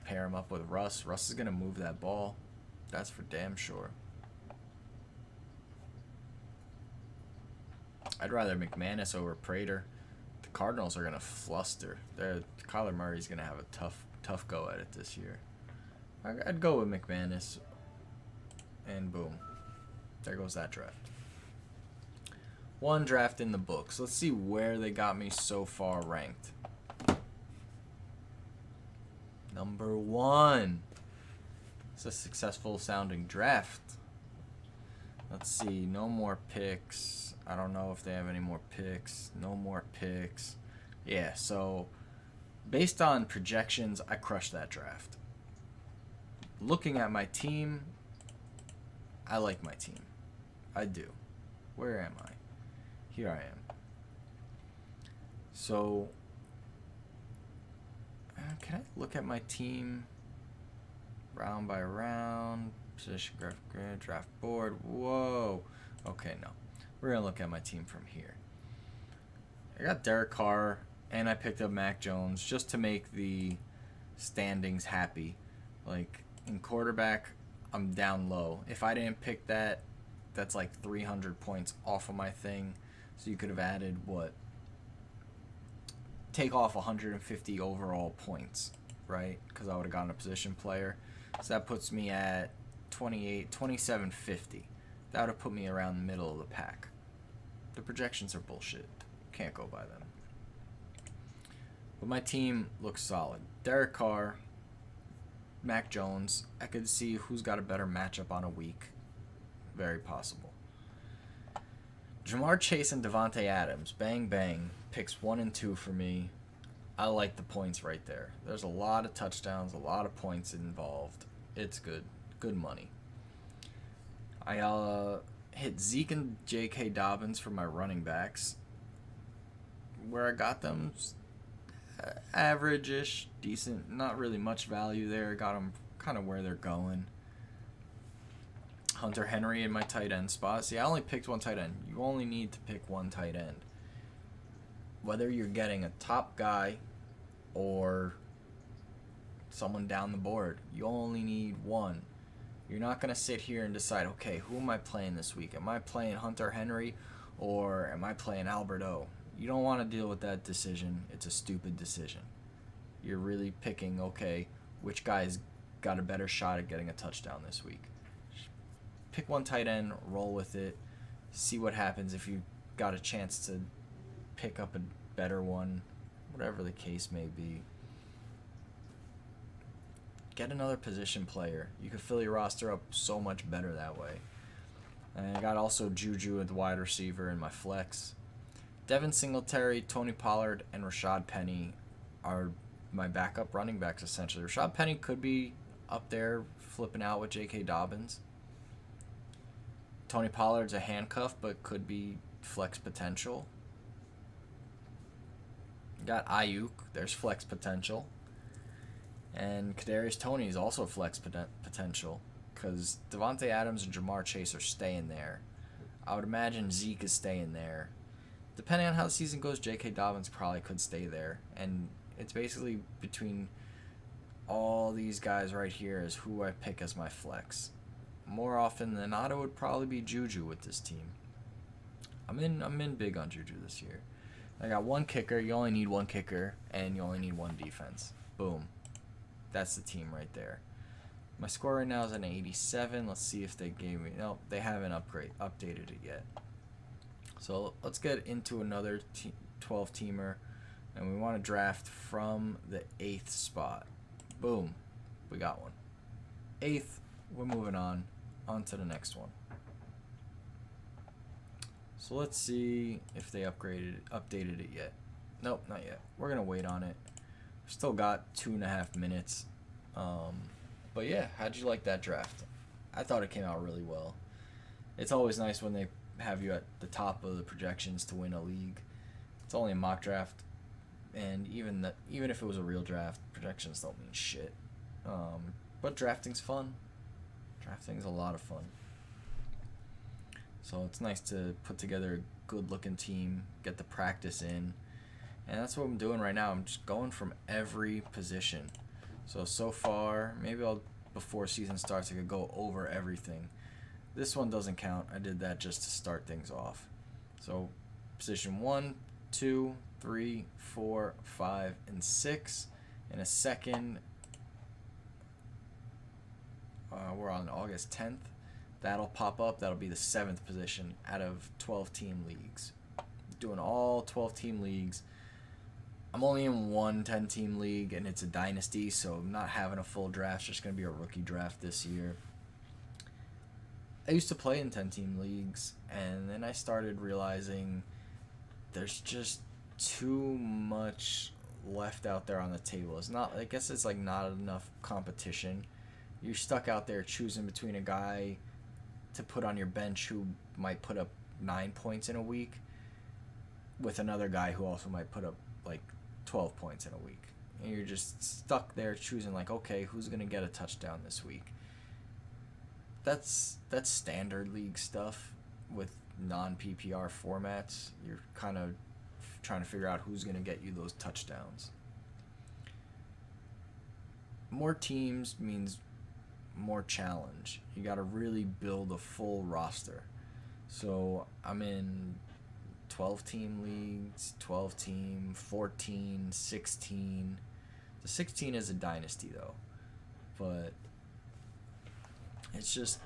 Pair him up with Russ. Russ is going to move that ball. That's for damn sure. I'd rather McManus over Prater. The Cardinals are going to fluster. Kyler Murray's going to have a tough go at it this year. I'd go with McManus. And boom. There goes that draft. One draft in the books. Let's see where they got me so far ranked. Number 1. It's a successful sounding draft. Let's see. No more picks. I don't know if they have any more picks. No more picks. Yeah, so based on projections, I crushed that draft. Looking at my team, I like my team. I do. Where am I? Here I am. So, can I look at my team round by round? Position graph grid, draft board. Whoa. Okay, no. We're going to look at my team from here. I got Derek Carr, and I picked up Mac Jones just to make the standings happy. Like, in quarterback, I'm down low. If I didn't pick that, that's like 300 points off of my thing. So you could have added, what? Take off 150 overall points, right? Because I would have gotten a position player. So that puts me at 2750. That would have put me around the middle of the pack. The projections are bullshit. Can't go by them. But my team looks solid. Derek Carr, Mac Jones. I could see who's got a better matchup on a week. Very possible. Jamar Chase and Devontae Adams. Bang, bang. Picks 1 and 2 for me. I like the points right there. There's a lot of touchdowns, a lot of points involved. It's good. Good money. I hit Zeke and J.K. Dobbins for my running backs. Where I got them, average-ish, decent. Not really much value there. Got them kind of where they're going. Hunter Henry in my tight end spot. See, I only picked one tight end. You only need to pick one tight end. Whether you're getting a top guy or someone down the board, you only need one. You're not going to sit here and decide, okay, who am I playing this week? Am I playing Hunter Henry or am I playing Albert O? You don't want to deal with that decision. It's a stupid decision. You're really picking, okay, which guy's got a better shot at getting a touchdown this week. Pick one tight end, roll with it, see what happens if you got a chance to pick up a better one, whatever the case may be. Get another position player. You could fill your roster up so much better that way. And I got also Juju at the wide receiver in my flex. Devin Singletary, Tony Pollard, and Rashad Penny are my backup running backs, essentially. Rashad Penny could be up there flipping out with J.K. Dobbins. Tony Pollard's a handcuff, but could be flex potential. Got Ayuk. There's flex potential. And Kadarius Toney is also flex potential because Devontae Adams and Jamar Chase are staying there. I would imagine Zeke is staying there. Depending on how the season goes, J.K. Dobbins probably could stay there. And it's basically between all these guys right here is who I pick as my flex. More often than not, it would probably be Juju with this team. I'm in big on Juju this year. I got one kicker. You only need one kicker, and you only need one defense. Boom. That's the team right there. My score right now is an 87. Let's see if they gave me... No, they haven't updated it yet. So let's get into another 12-teamer. And we want to draft from the 8th spot. Boom. We got one. 8th. We're moving on. On to the next one. So let's see if they updated it yet. Nope, not yet. We're going to wait on it. Still got 2.5 minutes. But yeah, how'd you like that draft? I thought it came out really well. It's always nice when they have you at the top of the projections to win a league. It's only a mock draft, and even if it was a real draft, projections don't mean shit. But drafting's fun. Drafting's a lot of fun. So it's nice to put together a good-looking team, get the practice in, and that's what I'm doing right now. I'm just going from every position. So far, maybe before season starts, I could go over everything. This one doesn't count. I did that just to start things off. So, position 1, 2, 3, 4, 5, and 6. In a second, we're on August 10th. That'll pop up. That'll be the 7th position out of 12-team leagues. Doing all 12-team leagues. I'm only in one 10-team league, and it's a dynasty, so I'm not having a full draft. It's just going to be a rookie draft this year. I used to play in 10-team leagues, and then I started realizing there's just too much left out there on the table. It's not, I guess it's like not enough competition. You're stuck out there choosing between a guy to put on your bench who might put up 9 points in a week with another guy who also might put up like 12 points in a week. And you're just stuck there choosing like, okay, who's going to get a touchdown this week? That's standard league stuff with non-PPR formats. You're kind of trying to figure out who's going to get you those touchdowns. More teams means more challenge. You got to really build a full roster. So I'm in 12-team leagues, 12-team, 14, 16. The 16 is a dynasty though, but it's just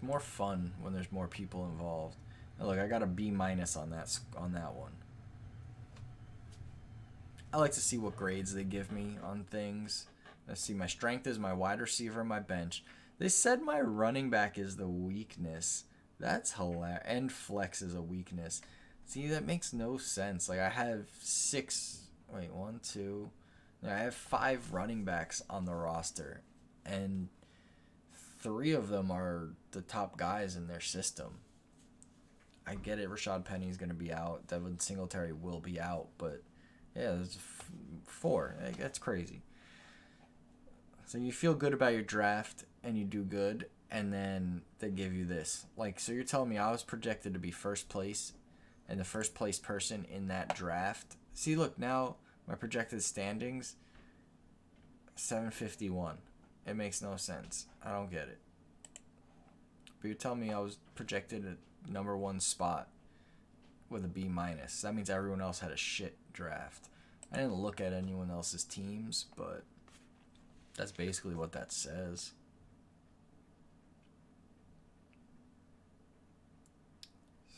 more fun when there's more people involved. And look, I got a B- on that one. I like to see what grades they give me on things. Let's see, my strength is my wide receiver and my bench. They said my running back is the weakness. That's hilarious. And flex is a weakness. See, that makes no sense. Like, I have I have 5 running backs on the roster. And 3 of them are the top guys in their system. I get it, Rashad Penny's going to be out. Devin Singletary will be out. But, yeah, there's 4. That's crazy. So you feel good about your draft, and you do good, and then they give you this. Like, so you're telling me I was projected to be first place, and the first place person in that draft. See, look, now my projected standings, 751. It makes no sense. I don't get it. But you're telling me I was projected at number 1 spot with a B-. That means everyone else had a shit draft. I didn't look at anyone else's teams, but that's basically what that says.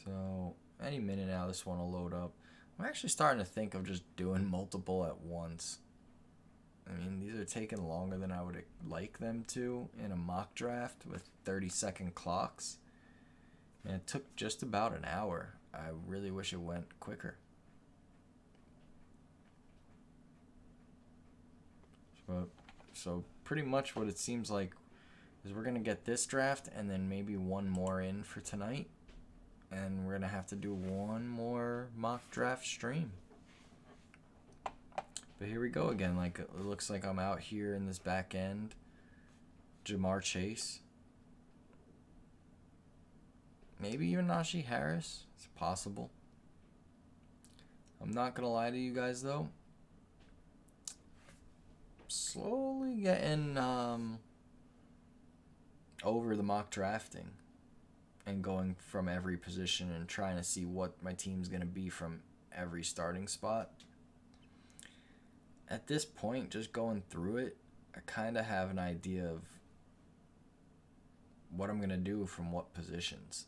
So, any minute now, this one will load up. I'm actually starting to think of just doing multiple at once. I mean, these are taking longer than I would like them to in a mock draft with 30-second clocks. And it took just about an hour. I really wish it went quicker. So pretty much what it seems like is we're going to get this draft and then maybe one more in for tonight. And we're going to have to do one more mock draft stream. But here we go again. Like, it looks like I'm out here in this back end. Jamar Chase. Maybe even Najee Harris. It's possible. I'm not going to lie to you guys, though. Slowly getting over the mock drafting and going from every position and trying to see what my team's going to be from every starting spot. At this point, just going through it, I kind of have an idea of what I'm going to do from what positions.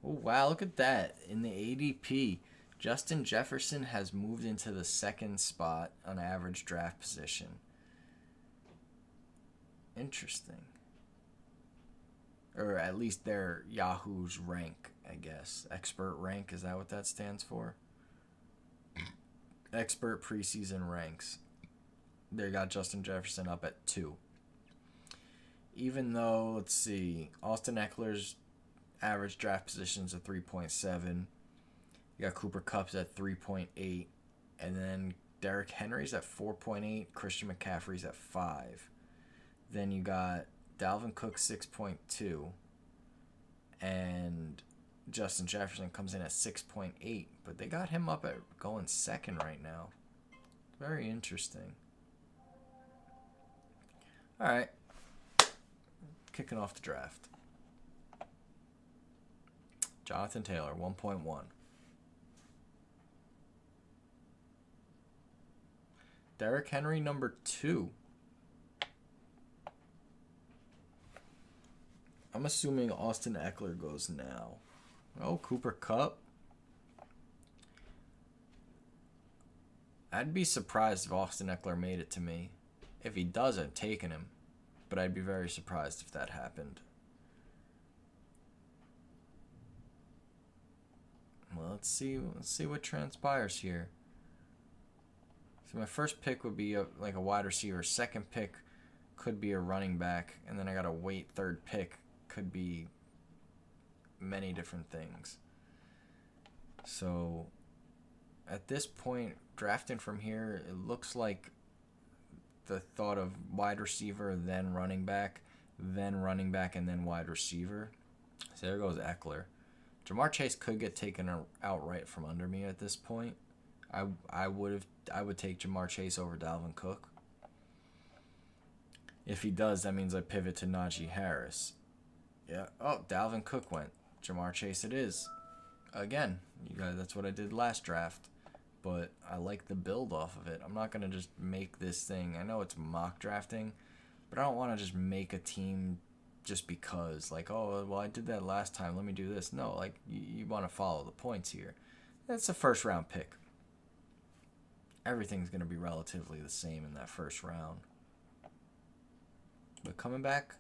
Oh, wow, look at that. In the ADP, Justin Jefferson has moved into the second spot on average draft position. Interesting. Or at least their Yahoo's rank, I guess. Expert rank, is that what that stands for? Expert preseason ranks. They got Justin Jefferson up at 2. Even though, let's see, Austin Eckler's average draft positions at 3.7. You got Cooper Kupp's at 3.8. And then Derrick Henry's at 4.8. Christian McCaffrey's at 5. Then you got Dalvin Cook 6.2. And Justin Jefferson comes in at 6.8. But they got him up at going second right now. Very interesting. All right. Kicking off the draft. Jonathan Taylor, 1.1. Derrick Henry, number 2. I'm assuming Austin Eckler goes now. Oh, Cooper Kupp. I'd be surprised if Austin Eckler made it to me. If he does, I'm taking him. But I'd be very surprised if that happened. Well, let's see what transpires here. So my first pick would be a wide receiver. Second pick could be a running back. And then I got to wait. Third pick could be many different things. So at this point, drafting from here, it looks like the thought of wide receiver, then running back, and then wide receiver. So there goes Eckler. Ja'Marr Chase could get taken outright from under me at this point. I would take Ja'Marr Chase over Dalvin Cook. If he does, that means I pivot to Najee Harris. Yeah. Oh, Dalvin Cook went. Ja'Marr Chase it is. Again, you guys, that's what I did last draft. But I like the build off of it. I'm not going to just make this thing. I know it's mock drafting, but I don't want to just make a team just because. Like, oh, well, I did that last time. Let me do this. No, like, you want to follow the points here. That's a first round pick. Everything's going to be relatively the same in that first round. But coming back,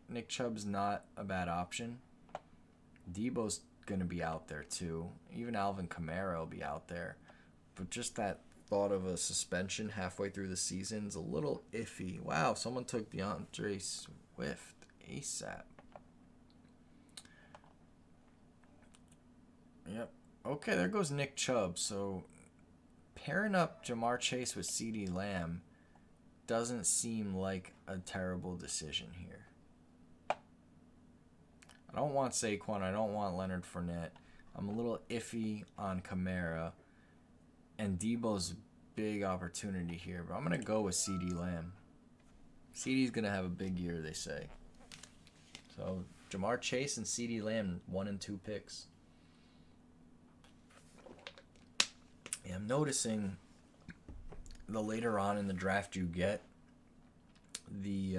Nick Chubb's not a bad option. Debo's going to be out there too. Even Alvin Kamara will be out there. But just that thought of a suspension halfway through the season is a little iffy. Wow, someone took DeAndre Swift ASAP. Yep. Okay, there goes Nick Chubb. So pairing up Ja'Marr Chase with CeeDee Lamb doesn't seem like a terrible decision here. I don't want Saquon. I don't want Leonard Fournette. I'm a little iffy on Kamara. And Debo's big opportunity here. But I'm going to go with CeeDee Lamb. CeeDee's going to have a big year, they say. So Ja'Marr Chase and CeeDee Lamb, 1 and 2 picks. Yeah, I'm noticing the later on in the draft you get, the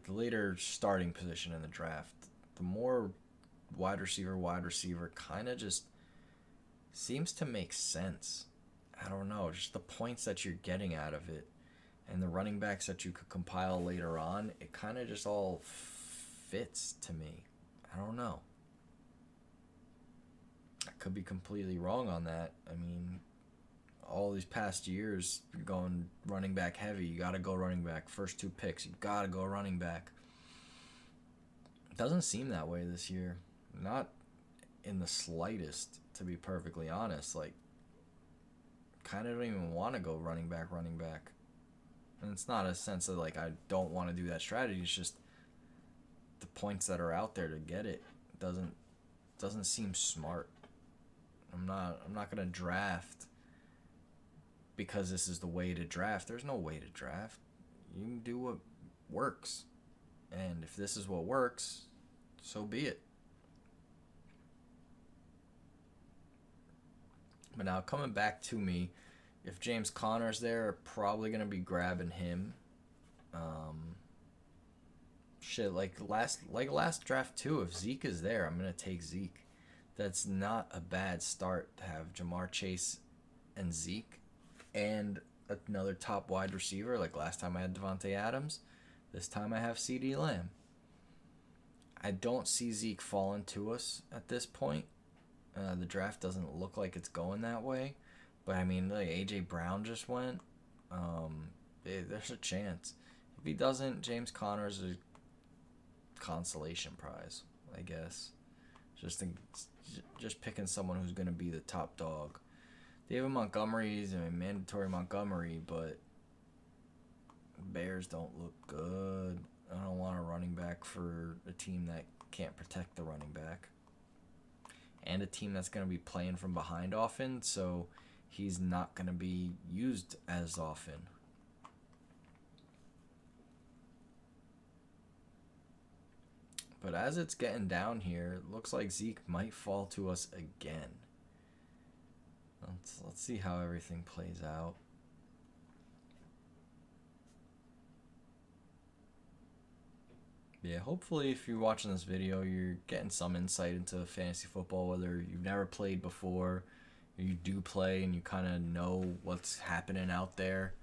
later starting position in the draft, the more wide receiver kind of just seems to make sense. I don't know, just the points that you're getting out of it and the running backs that you could compile later on, it kind of just all fits to me. I don't know. I could be completely wrong on that. I mean, all these past years, you're going running back heavy. You got to go running back. First 2 picks, you got to go running back. It doesn't seem that way this year. Not in the slightest, to be perfectly honest. Like, kind of don't even want to go running back. And it's not a sense of, like, I don't want to do that strategy. It's just the points that are out there to get it doesn't seem smart. I'm not going to draft because this is the way to draft. There's no way to draft. You can do what works. And if this is what works, so be it. But now coming back to me, If James Conner's there, probably gonna be grabbing him. Um, Shit, like last draft too. If Zeke is there, I'm gonna take Zeke. That's not a bad start to have Jamar Chase and Zeke, and another top wide receiver. Like last time I had Devontae Adams, this time I have CeeDee Lamb. I don't see Zeke falling to us at this point. The draft doesn't look like it's going that way, but I mean, like AJ Brown just went. There's a chance. If he doesn't, James Conner's a consolation prize, I guess. Just picking someone who's going to be the top dog. David Montgomery is a mandatory Montgomery, but Bears don't look good. I don't want a running back for a team that can't protect the running back. And a team that's going to be playing from behind often, so he's not going to be used as often. But as it's getting down here, it looks like Zeke might fall to us again. Let's see how everything plays out. Yeah, hopefully if you're watching this video, you're getting some insight into fantasy football, whether you've never played before, or you do play and you kind of know what's happening out there.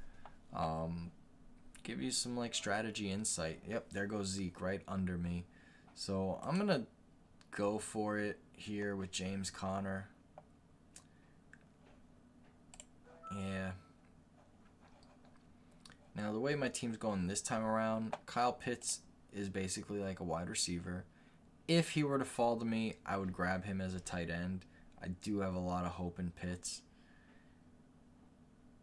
Give you some like strategy insight. Yep, there goes Zeke right under me. So I'm going to go for it here with James Conner. Yeah. Now, the way my team's going this time around, Kyle Pitts is basically like a wide receiver. If he were to fall to me, I would grab him as a tight end. I do have a lot of hope in Pitts.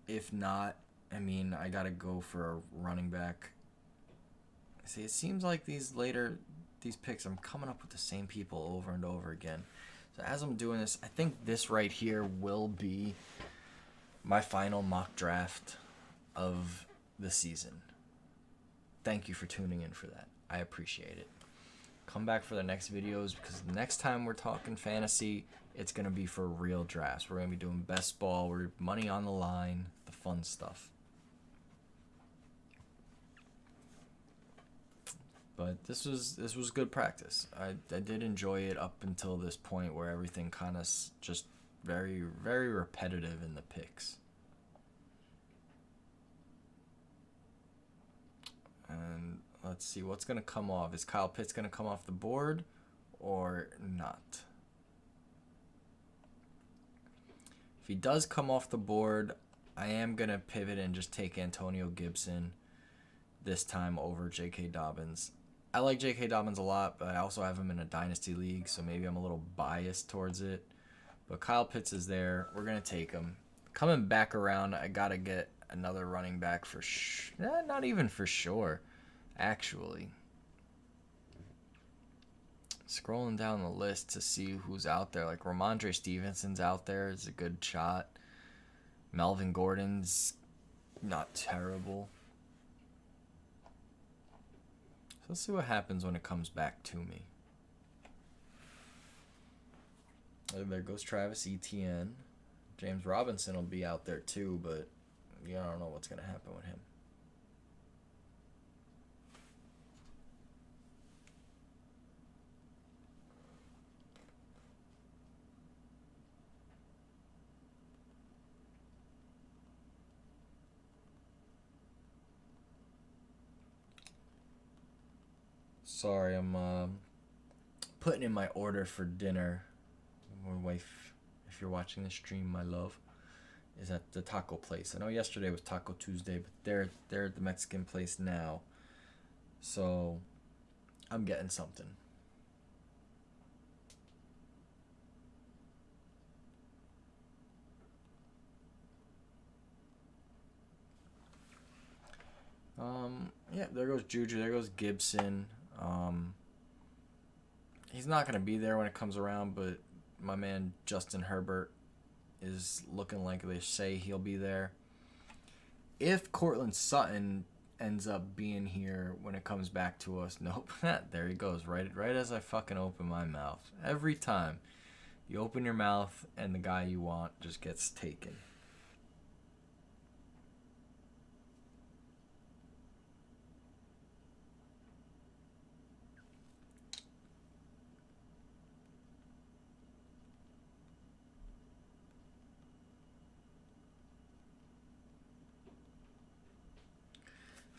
If not, I mean, I got to go for a running back. See, it seems like these picks, I'm coming up with the same people over and over again. So as I'm doing this, I think this right here will be my final mock draft of the season. Thank you for tuning in for that. I appreciate it. Come back for the next videos, because next time we're talking fantasy, it's going to be for real drafts. We're going to be doing best ball, we're money on the line, the fun stuff. But this was good practice. I did enjoy it up until this point where everything kind of just very, very repetitive in the picks. And let's see what's going to come off. Is Kyle Pitts going to come off the board or not? If he does come off the board, I am going to pivot and just take Antonio Gibson this time over J.K. Dobbins. I like J.K. Dobbins a lot, but I also have him in a dynasty league, so maybe I'm a little biased towards it. But Kyle Pitts is there. We're going to take him. Coming back around, I got to get another running back for not even for sure, actually. Scrolling down the list to see who's out there. Like Ramondre Stevenson's out there. It's a good shot. Melvin Gordon's not terrible. So let's see what happens when it comes back to me. There goes Travis Etienne. James Robinson will be out there too, but yeah, I don't know what's going to happen with him. Sorry, I'm putting in my order for dinner. My wife, if you're watching the stream, my love, is at the taco place. I know yesterday was Taco Tuesday, but they're at the Mexican place now. So I'm getting something. Yeah, there goes Juju. There goes Gibson. He's not going to be there when it comes around, but my man Justin Herbert is looking like they say he'll be there. If Cortland Sutton ends up being here when it comes back to us, nope. There he goes, right as I fucking open my mouth. Every time you open your mouth and the guy you want just gets taken.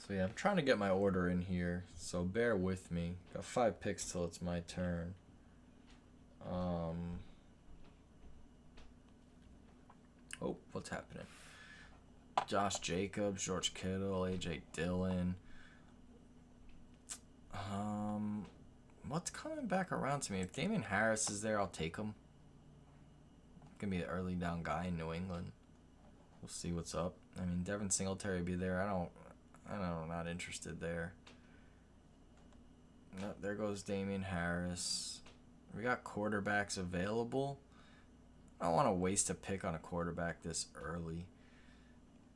So yeah, I'm trying to get my order in here, so bear with me. Got 5 picks till it's my turn. Oh, what's happening? Josh Jacobs, George Kittle, AJ Dillon. What's coming back around to me? If Damien Harris is there, I'll take him. Gonna be the early down guy in New England. We'll see what's up. I mean, Devin Singletary be there. I don't. I'm not interested there. No, there goes Damien Harris. We got quarterbacks available. I don't want to waste a pick on a quarterback this early.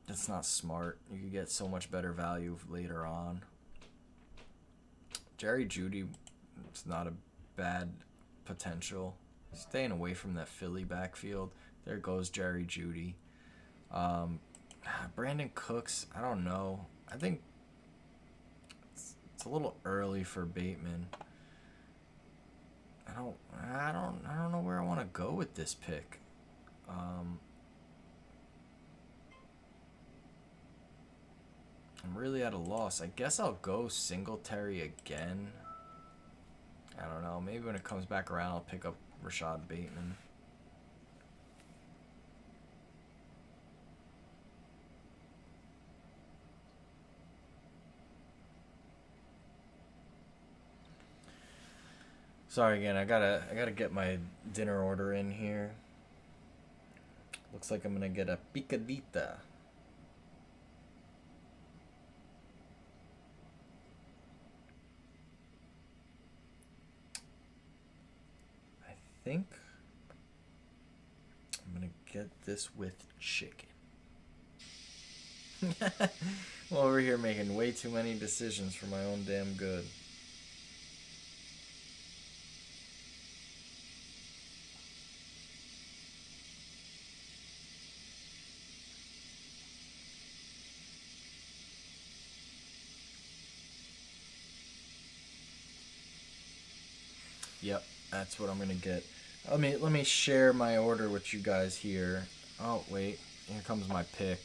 That's not smart. You could get so much better value later on. Jerry Jeudy, it's not a bad potential. Staying away from that Philly backfield. There goes Jerry Jeudy. Brandon Cooks, I don't know. I think it's a little early for Bateman. I don't know where I want to go with this pick. I'm really at a loss. I guess I'll go Singletary again. I don't know. Maybe when it comes back around, I'll pick up Rashad Bateman. Sorry again. I gotta get my dinner order in here. Looks like I'm gonna get a picadita. I think I'm gonna get this with chicken. I'm over here making way too many decisions for my own damn good. Yep, that's what I'm gonna get. Let me share my order with you guys here. Oh wait, here comes my pick.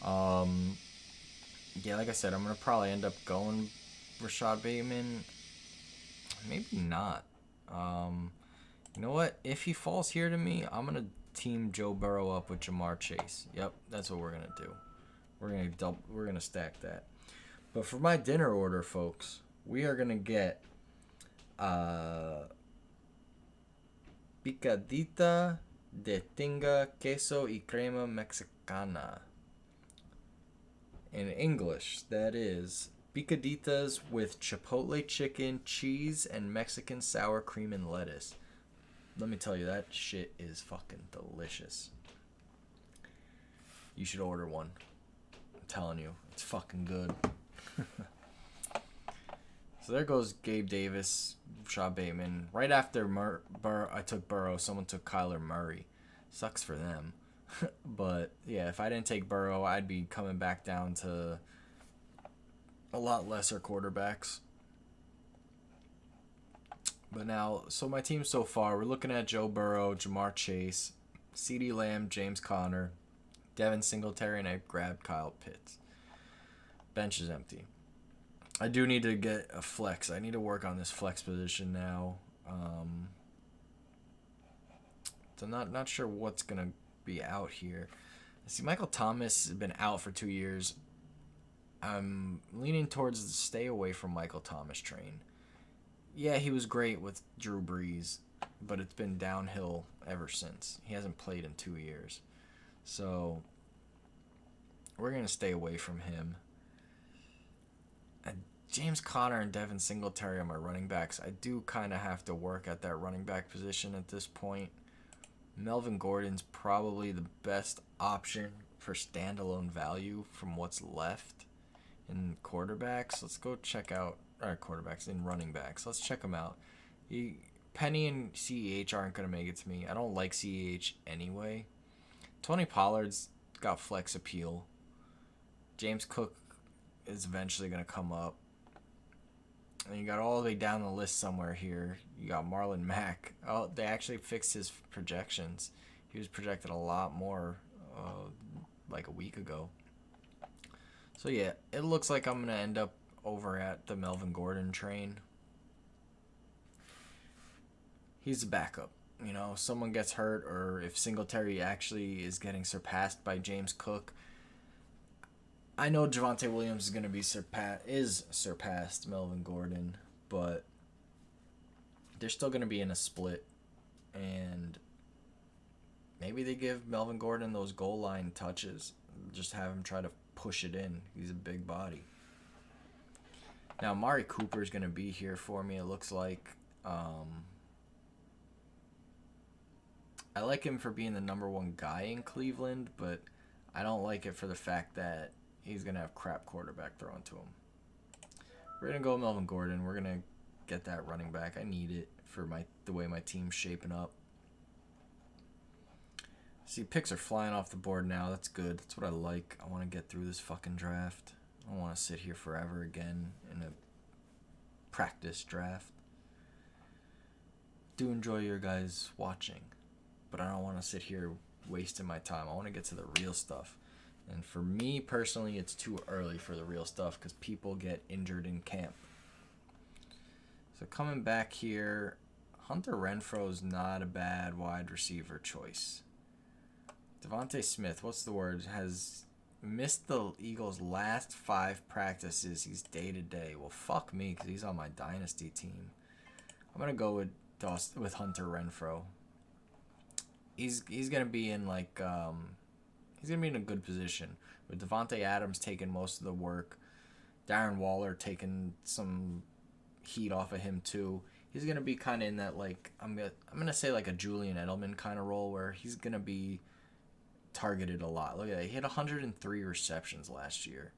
Yeah, like I said, I'm gonna probably end up going Rashad Bateman. Maybe not. You know what? If he falls here to me, I'm gonna team Joe Burrow up with Jamar Chase. Yep, that's what we're gonna do. We're gonna stack that. But for my dinner order, folks, we are gonna get picadita de tinga, queso y crema mexicana. In English, that is picaditas with chipotle chicken, cheese, and Mexican sour cream and lettuce. Let me tell you, that shit is fucking delicious. You should order one. I'm telling you, it's fucking good. So there goes Gabe Davis, Rashad Bateman. Right after I took Burrow, someone took Kyler Murray. Sucks for them. But, yeah, if I didn't take Burrow, I'd be coming back down to a lot lesser quarterbacks. But now, so my team so far, we're looking at Joe Burrow, Jamar Chase, CeeDee Lamb, James Conner, Devin Singletary, and I grabbed Kyle Pitts. Bench is empty. I do need to get a flex. I need to work on this flex position now. So not sure what's going to be out here. I see Michael Thomas has been out for 2 years. I'm leaning towards the stay away from Michael Thomas train. Yeah, he was great with Drew Brees, but it's been downhill ever since. He hasn't played in 2 years. So we're going to stay away from him. James Conner and Devin Singletary are my running backs. I do kind of have to work at that running back position at this point. Melvin Gordon's probably the best option for standalone value from what's left in quarterbacks. Let's go check out our quarterbacks in running backs. Let's check them out. Penny and CEH aren't going to make it to me. I don't like CEH anyway. Tony Pollard's got flex appeal. James Cook is eventually going to come up. And you got all the way down the list somewhere here. You got Marlon Mack. Oh, they actually fixed his projections. He was projected a lot more like a week ago. So yeah, it looks like I'm gonna end up over at the Melvin Gordon train. He's the backup. You know, someone gets hurt, or if Singletary actually is getting surpassed by James Cook, I know Javonte Williams is going to be surpassed Melvin Gordon, but they're still going to be in a split, and maybe they give Melvin Gordon those goal line touches, just have him try to push it in. He's a big body. Now, Amari Cooper is going to be here for me, it looks like. I like him for being the number one guy in Cleveland, but I don't like it for the fact that he's going to have crap quarterback thrown to him. We're going to go Melvin Gordon. We're going to get that running back. I need it for the way my team's shaping up. See, picks are flying off the board now. That's good. That's what I like. I want to get through this fucking draft. I don't want to sit here forever again in a practice draft. Do enjoy your guys watching, but I don't want to sit here wasting my time. I want to get to the real stuff. And for me personally, it's too early for the real stuff because people get injured in camp. So coming back here, Hunter Renfrow is not a bad wide receiver choice. Devontae Smith, what's the word, has missed the Eagles' last 5 practices. He's day-to-day. Well, fuck me because he's on my dynasty team. I'm going to go with Hunter Renfrow. He's going to be in he's going to be in a good position with Devontae Adams taking most of the work. Darren Waller taking some heat off of him too. He's going to be kind of in that I'm going to say a Julian Edelman kind of role where he's going to be targeted a lot. Look at that. He had 103 receptions last year.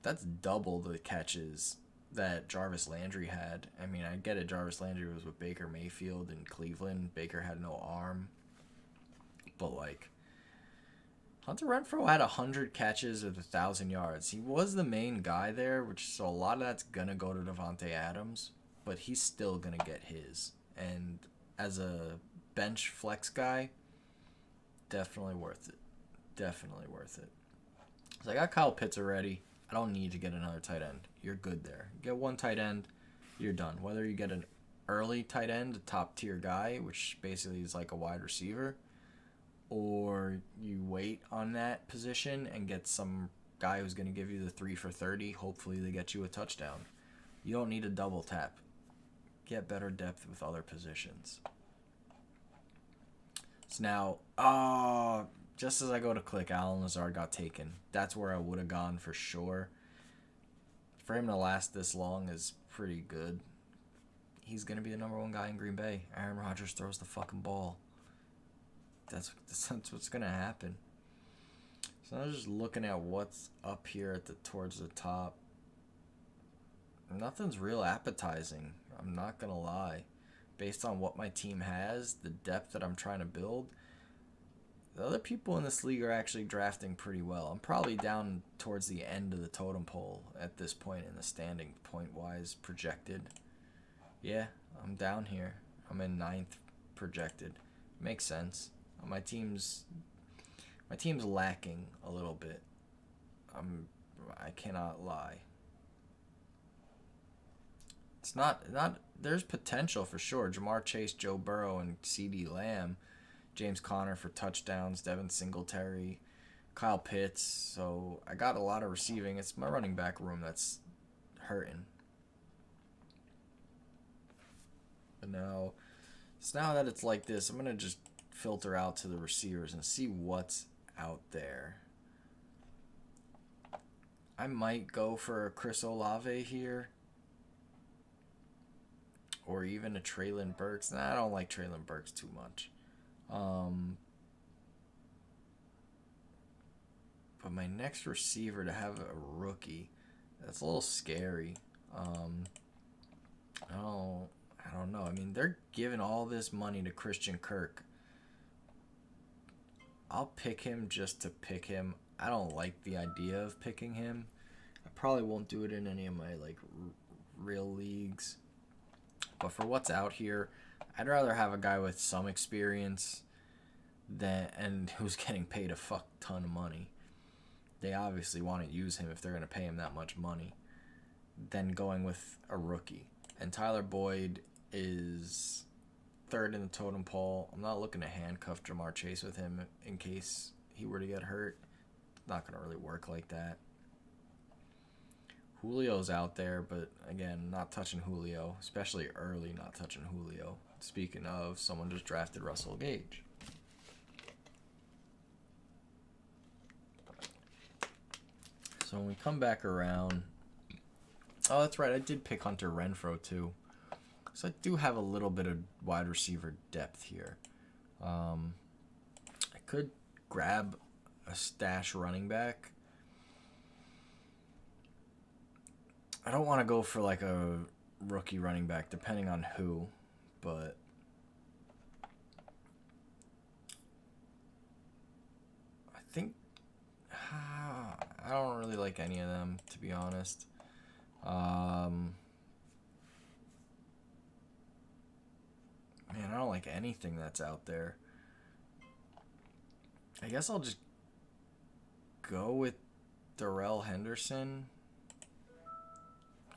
That's double the catches that Jarvis Landry had. I mean, I get it. Jarvis Landry was with Baker Mayfield in Cleveland. Baker had no arm. But, Hunter Renfrow had 100 catches with 1,000 yards. He was the main guy there, so a lot of that's going to go to Devontae Adams. But he's still going to get his. And as a bench flex guy, definitely worth it. Definitely worth it. So I got Kyle Pitts already. I don't need to get another tight end. You're good there. Get one tight end, you're done. Whether you get an early tight end, a top tier guy, which basically is like a wide receiver, or you wait on that position and get some guy who's going to give you the 3 for 30. Hopefully they get you a touchdown. You don't need a double tap. Get better depth with other positions. So now, just as I go to click, Allen Lazard got taken. That's where I would have gone for sure. For him to last this long is pretty good. He's going to be the number one guy in Green Bay. Aaron Rodgers throws the fucking ball. That's what's going to happen. So I'm just looking at what's up here towards the top. Nothing's real appetizing. I'm not going to lie. Based on what my team has, the depth that I'm trying to build, the other people in this league are actually drafting pretty well. I'm probably down towards the end of the totem pole at this point in the standing point-wise projected. Yeah, I'm down here. I'm in 9th projected. Makes sense. My team's lacking a little bit. I cannot lie. It's not there's potential for sure. Jamar Chase, Joe Burrow, and CeeDee Lamb. James Conner for touchdowns, Devin Singletary, Kyle Pitts. So I got a lot of receiving. It's my running back room that's hurting. But now that it's like this, I'm going to just filter out to the receivers and see what's out there. I might go for a Chris Olave here. Or even a Treylon Burks. Nah, I don't like Treylon Burks too much. But my next receiver to have a rookie, that's a little scary. I don't know. I mean, they're giving all this money to Christian Kirk. I'll pick him just to pick him. I don't like the idea of picking him. I probably won't do it in any of my real leagues. But for what's out here, I'd rather have a guy with some experience and who's getting paid a fuck ton of money they obviously want to use him if they're going to pay him that much money, than going with a rookie. And Tyler Boyd is third in the totem pole. I'm not looking to handcuff Ja'Marr Chase with him in case he were to get hurt. It's not going to really work like that. Julio's out there, but again, not touching Julio, especially early, not touching Julio. Speaking of, someone just drafted Russell Gage. So when we come back around, oh, that's right, I did pick Hunter Renfrow too. So I do have a little bit of wide receiver depth here. I could grab a stash running back. I don't want to go for like a rookie running back, depending on who, but I think I don't really like any of them, to be honest. Man, I don't like anything that's out there. I guess I'll just go with Darrell Henderson.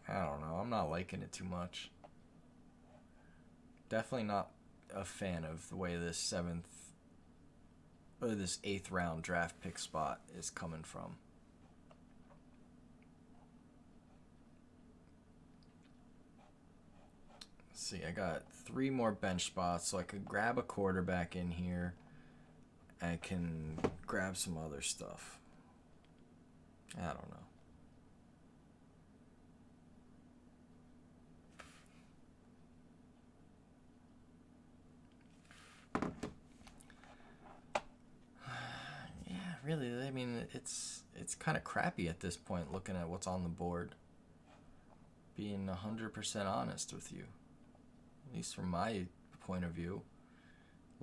I don't know. I'm not liking it too much. Definitely not a fan of the way this this 8th round draft pick spot is coming from. Let's see, I got 3 more bench spots, so I could grab a quarterback in here. I can grab some other stuff. I don't know. Really, I mean, it's kind of crappy at this point looking at what's on the board. Being 100% honest with you. At least from my point of view.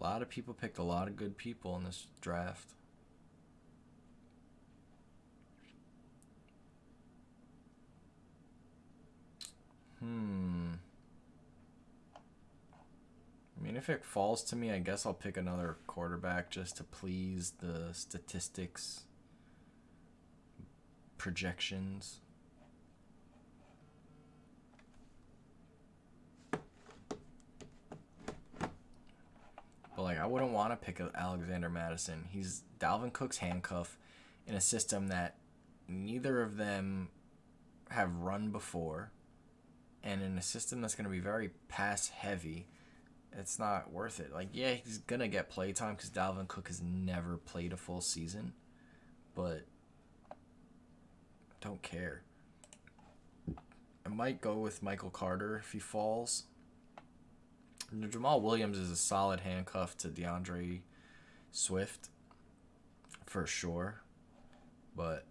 A lot of people picked a lot of good people in this draft. I mean, if it falls to me, I guess I'll pick another quarterback just to please the statistics projections. But, like, I wouldn't want to pick Alexander Mattison. He's Dalvin Cook's handcuff in a system that neither of them have run before, and in a system that's going to be very pass-heavy. It's not worth it. Like, yeah, he's going to get play time because Dalvin Cook has never played a full season. But I don't care. I might go with Michael Carter if he falls. Jamal Williams is a solid handcuff to DeAndre Swift for sure. But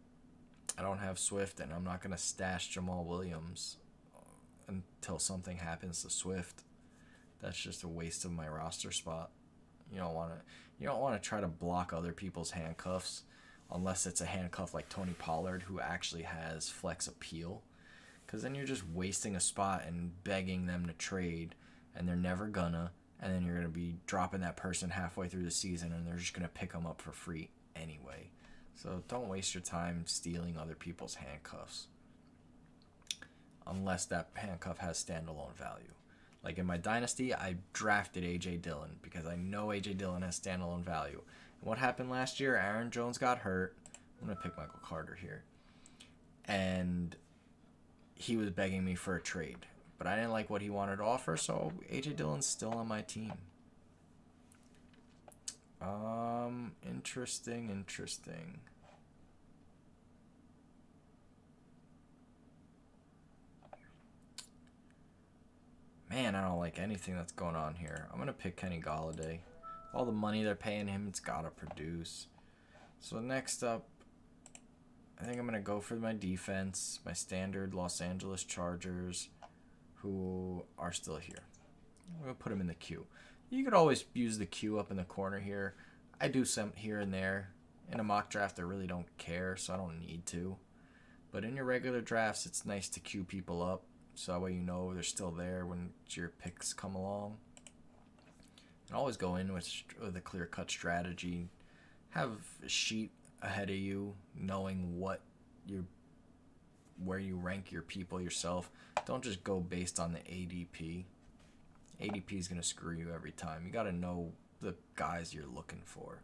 I don't have Swift, and I'm not going to stash Jamal Williams until something happens to Swift. That's just a waste of my roster spot. You don't want to try to block other people's handcuffs unless it's a handcuff like Tony Pollard who actually has flex appeal, because then you're just wasting a spot and begging them to trade, and they're never gonna, and then you're gonna be dropping that person halfway through the season and they're just gonna pick them up for free anyway. So don't waste your time stealing other people's handcuffs unless that handcuff has standalone value. Like in my dynasty, I drafted A.J. Dillon because I know A.J. Dillon has standalone value. And what happened last year? Aaron Jones got hurt. I'm going to pick Michael Carter here. And he was begging me for a trade. But I didn't like what he wanted to offer, so A.J. Dillon's still on my team. Interesting. Man, I don't like anything that's going on here. I'm going to pick Kenny Golladay. All the money they're paying him, it's got to produce. So next up, I think I'm going to go for my defense, my standard Los Angeles Chargers, who are still here. I'm going to put them in the queue. You could always use the queue up in the corner here. I do some here and there. In a mock draft, I really don't care, so I don't need to. But in your regular drafts, it's nice to queue people up, so that way you know they're still there when your picks come along. And always go in with a clear-cut strategy. Have a sheet ahead of you, knowing where you rank your people yourself. Don't just go based on the ADP. ADP is going to screw you every time. You got to know the guys you're looking for.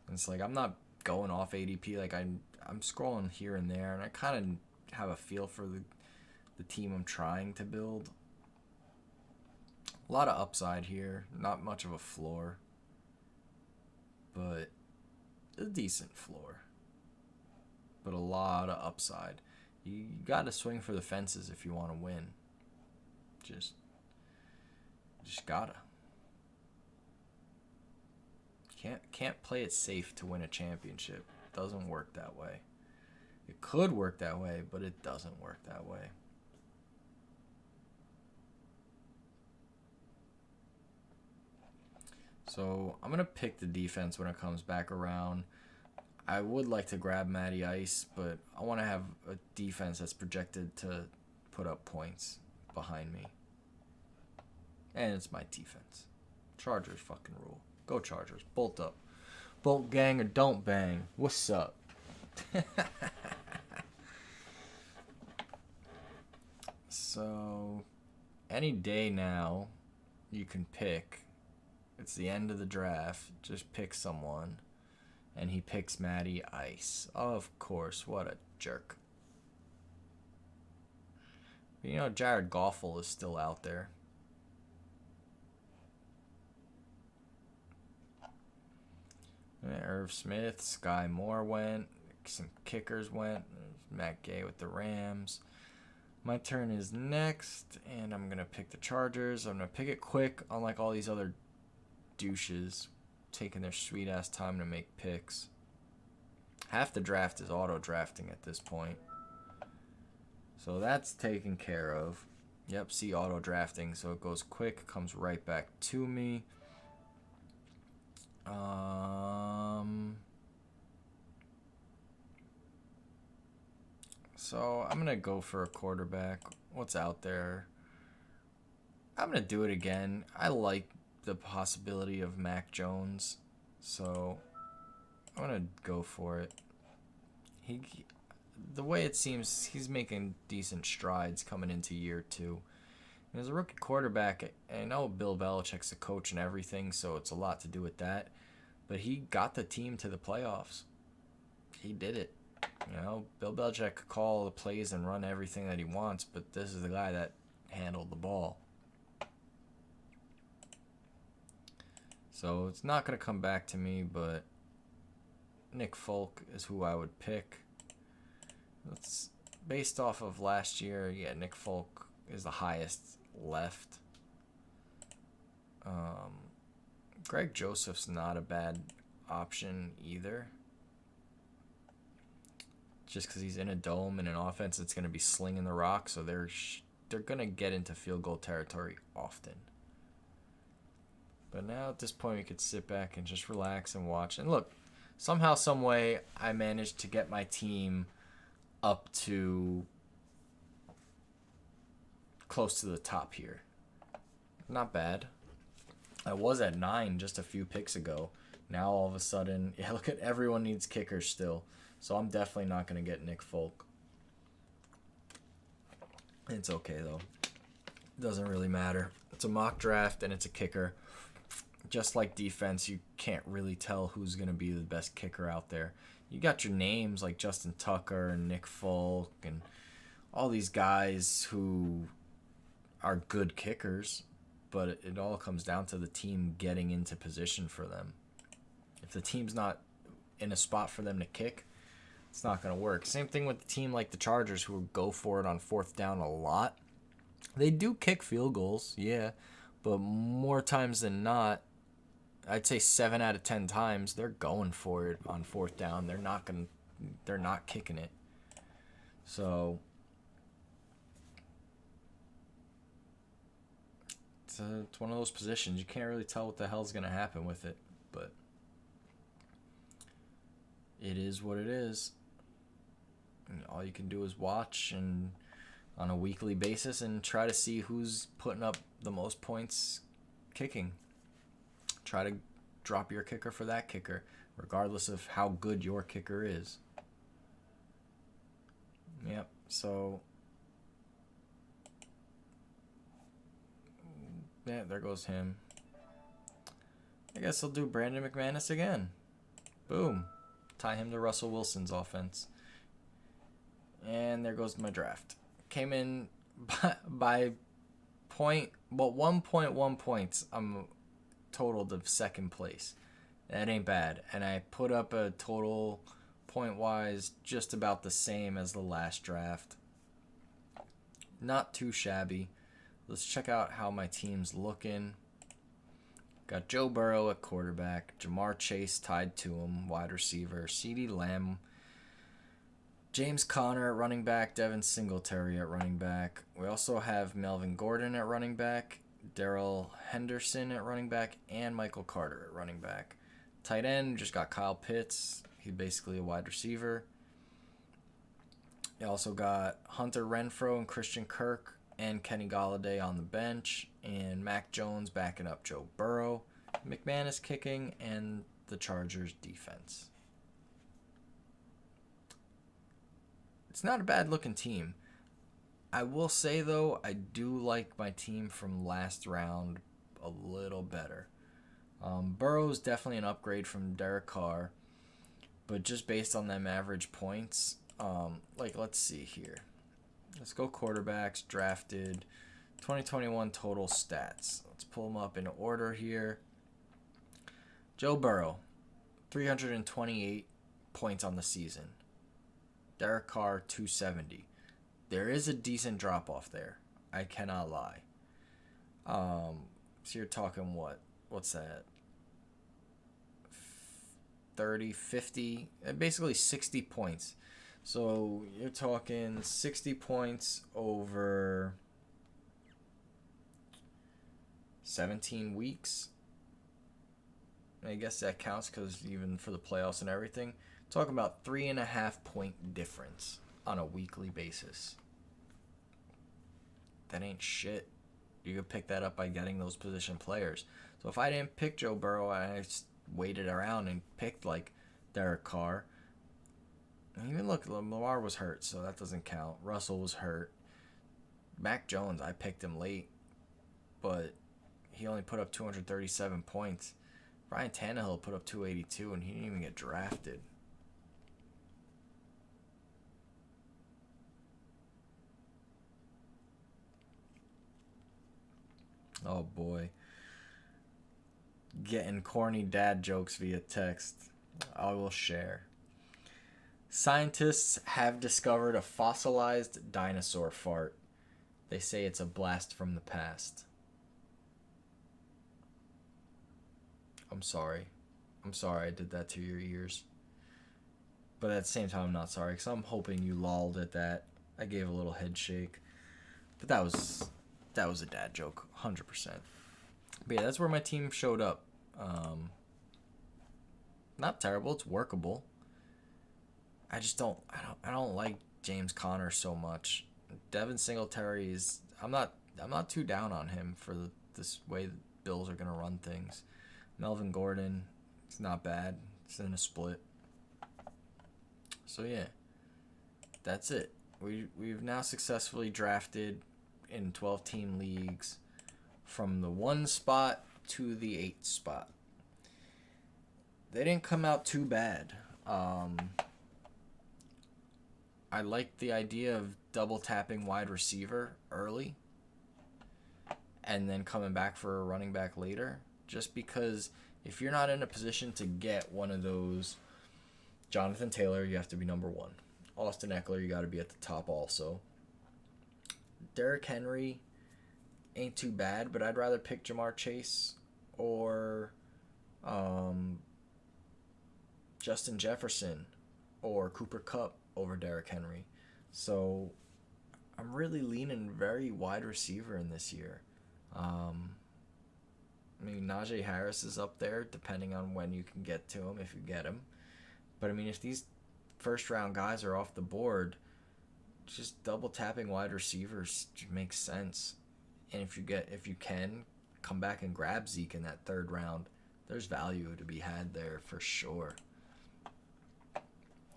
And it's like, I'm not going off ADP. Like, I'm scrolling here and there, and I kind of have a feel for the team I'm trying to build. A lot of upside here. Not much of a floor. But a decent floor. But a lot of upside. You got to swing for the fences if you want to win. Just gotta. Can't play it safe to win a championship. It doesn't work that way. It could work that way, but it doesn't work that way. So I'm gonna pick the defense when it comes back around. I would like to grab Matty Ice, but I want to have a defense that's projected to put up points behind me. And it's my defense. Chargers fucking rule. Go Chargers. Bolt up. Bolt gang or don't bang. What's up? So, any day now, you can pick. It's the end of the draft. Just pick someone. And he picks Matty Ice. Of course. What a jerk. But you know, Jared Goffel is still out there. Irv Smith, Sky Moore went. Some kickers went. Matt Gay with the Rams. My turn is next, and I'm going to pick the Chargers. I'm going to pick it quick, unlike all these other douches taking their sweet-ass time to make picks. Half the draft is auto-drafting at this point. So that's taken care of. Yep, see auto-drafting, so it goes quick, comes right back to me. So I'm going to go for a quarterback. What's out there? I'm going to do it again. I like the possibility of Mac Jones, so I'm going to go for it. The way it seems, he's making decent strides coming into year 2. And as a rookie quarterback, I know Bill Belichick's the coach and everything, so it's a lot to do with that. But he got the team to the playoffs. He did it. You know, Bill Belichick could call the plays and run everything that he wants, but this is the guy that handled the ball. So it's not going to come back to me, but Nick Folk is who I would pick. That's based off of last year. Yeah, Nick Folk is the highest left. Greg Joseph's not a bad option either. Just because he's in a dome and an offense that's going to be slinging the rock, so they're going to get into field goal territory often. But now at this point, we could sit back and just relax and watch. And look, somehow, some way, I managed to get my team up to close to the top here. Not bad. I was at 9 just a few picks ago. Now all of a sudden, yeah, look at everyone needs kickers still. So I'm definitely not going to get Nick Folk. It's okay, though. It doesn't really matter. It's a mock draft, and it's a kicker. Just like defense, you can't really tell who's going to be the best kicker out there. You got your names like Justin Tucker and Nick Folk and all these guys who are good kickers, but it all comes down to the team getting into position for them. If the team's not in a spot for them to kick, it's not going to work. Same thing with the team like the Chargers, who go for it on 4th down a lot. They do kick field goals, yeah, but more times than not, I'd say 7 out of 10 times they're going for it on 4th down. They're not kicking it. So it's one of those positions you can't really tell what the hell's going to happen with it, but it is what it is. And all you can do is watch and on a weekly basis and try to see who's putting up the most points kicking. Try to drop your kicker for that kicker, regardless of how good your kicker is. Yep, so yeah, there goes him. I guess I'll do Brandon McManus again. Boom. Tie him to Russell Wilson's offense. And there goes my draft. Came in by 1.1 points. I'm totaled of second place. That ain't bad. And I put up a total point-wise just about the same as the last draft. Not too shabby. Let's check out how my team's looking. Got Joe Burrow at quarterback, Jamar Chase tied to him, wide receiver, CeeDee Lamb, James Conner at running back, Devin Singletary at running back. We also have Melvin Gordon at running back, Darrell Henderson at running back, and Michael Carter at running back. Tight end, just got Kyle Pitts. He's basically a wide receiver. You also got Hunter Renfrow and Christian Kirk and Kenny Golladay on the bench, and Mac Jones backing up Joe Burrow, McManus kicking, and the Chargers defense. It's not a bad looking team. I will say though, I do like my team from last round a little better. Burrow's definitely an upgrade from Derek Carr, but just based on them average points, let's see here. Let's go quarterbacks drafted 2021 total stats. Let's pull them up in order here. Joe Burrow, 328 points on the season. Derek Carr, 270. There is a decent drop off there. I cannot lie. So you're talking what? What's that? 30, 50, basically 60 points. So you're talking 60 points over 17 weeks. I guess that counts because even for the playoffs and everything, talking about 3.5 point difference on a weekly basis. That ain't shit. You could pick that up by getting those position players. So if I didn't pick Joe Burrow, I just waited around and picked like Derek Carr. And even look, Lamar was hurt, so that doesn't count. Russell was hurt. Mac Jones, I picked him late, but he only put up 237 points. Ryan Tannehill put up 282, and he didn't even get drafted. Oh boy. Getting corny dad jokes via text. I will share. Scientists have discovered a fossilized dinosaur fart. They say it's a blast from the past. I'm sorry. I'm sorry I did that to your ears. But at the same time, I'm not sorry, because I'm hoping you lolled at that. I gave a little head shake. But that was a dad joke, 100%. But yeah, that's where my team showed up. Not terrible, it's workable. I don't like James Conner so much. Devin Singletary is I'm not too down on him for this way the Bills are gonna run things. Melvin Gordon, it's not bad. It's in a split. So yeah, that's it. We've now successfully drafted in 12-team leagues from the 1 spot to the 8 spot. They didn't come out too bad. I liked the idea of double tapping wide receiver early and then coming back for a running back later, just because if you're not in a position to get one of those, Jonathan Taylor, you have to be number 1. Austin Eckler, you got to be at the top also. Derrick Henry ain't too bad, but I'd rather pick Jamar Chase or Justin Jefferson or Cooper Kupp over Derrick Henry. So I'm really leaning very wide receiver in this year. I mean, Najee Harris is up there depending on when you can get to him, if you get him. But I mean, if these first round guys are off the board, just double tapping wide receivers makes sense. And if you can come back and grab Zeke in that 3rd round, there's value to be had there for sure.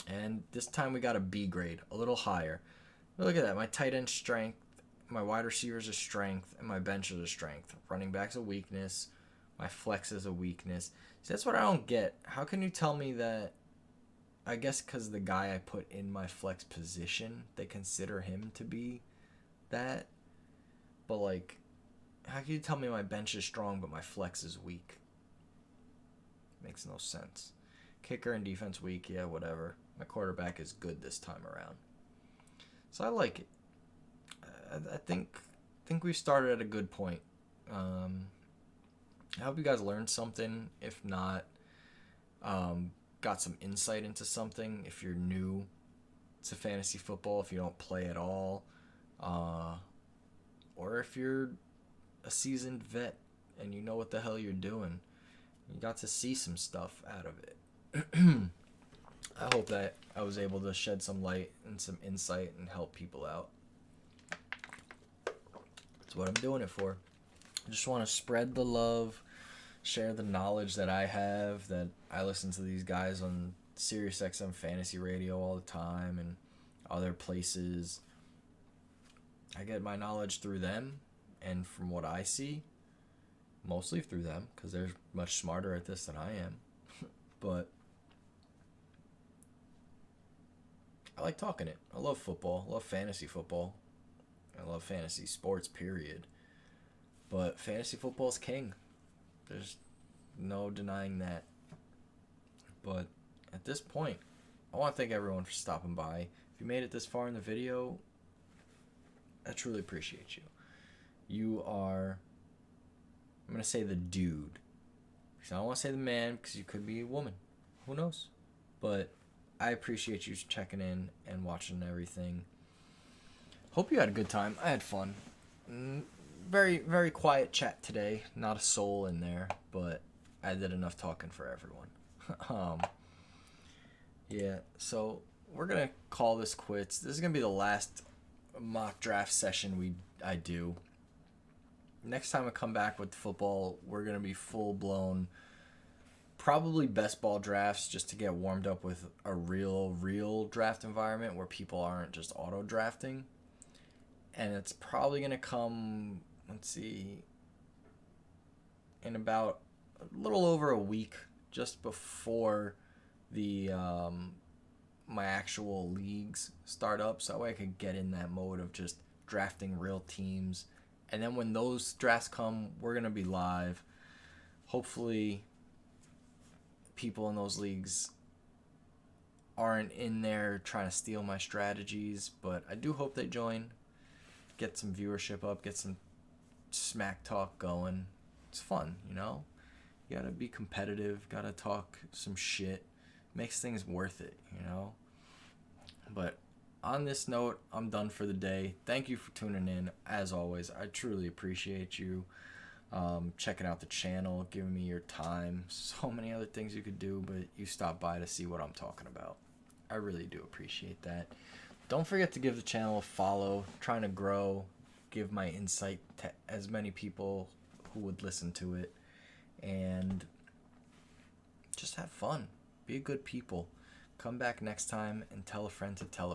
And this time we got a B grade, a little higher. But look at that. My tight end strength, my wide receivers a strength, and my bench is a strength. Running back's a weakness. My flex is a weakness. See, that's what I don't get. How can you tell me that? I guess because the guy I put in my flex position, they consider him to be that. But, like, how can you tell me my bench is strong but my flex is weak? Makes no sense. Kicker and defense weak, yeah, whatever. My quarterback is good this time around. So I like it. I think we started at a good point. I hope you guys learned something. If not, got some insight into something. If you're new to fantasy football, if you don't play at all, or if you're a seasoned vet and you know what the hell you're doing, you got to see some stuff out of it. I hope that I was able to shed some light and some insight and help people out. That's what I'm doing it for. I just want to spread the love, share the knowledge that I have, that I listen to these guys on SiriusXM Fantasy Radio all the time and other places. I get my knowledge through them and from what I see, mostly through them because they're much smarter at this than I am. But I like talking it. I love football. I love fantasy football. I love fantasy sports, period. But fantasy football is king. There's no denying that. But at this point, I want to thank everyone for stopping by. If you made it this far in the video, I truly appreciate you. You are, I'm going to say the dude. Because I don't want to say the man because you could be a woman. Who knows? But I appreciate you checking in and watching everything. Hope you had a good time. I had fun. Very, very quiet chat today. Not a soul in there, but I did enough talking for everyone. Yeah, so we're going to call this quits. This is going to be the last mock draft session I do. Next time I come back with football, we're going to be full-blown, probably best ball drafts just to get warmed up with a real draft environment where people aren't just auto-drafting. And it's probably going to come, let's see, in about a little over a week, just before the my actual leagues start up, so that way I could get in that mode of just drafting real teams. And then when those drafts come, we're going to be live. Hopefully people in those leagues aren't in there trying to steal my strategies, but I do hope they join. Get some viewership up, get some smack talk going. It's fun, you know? You gotta be competitive, gotta talk some shit. Makes things worth it, you know? But on this note, I'm done for the day. Thank you for tuning in. As always, I truly appreciate you checking out the channel, giving me your time. So many other things you could do, but you stopped by to see what I'm talking about. I really do appreciate that. Don't forget to give the channel a follow. Trying to grow, give my insight to as many people who would listen to it. And just have fun. Be a good people. Come back next time and tell a friend to tell a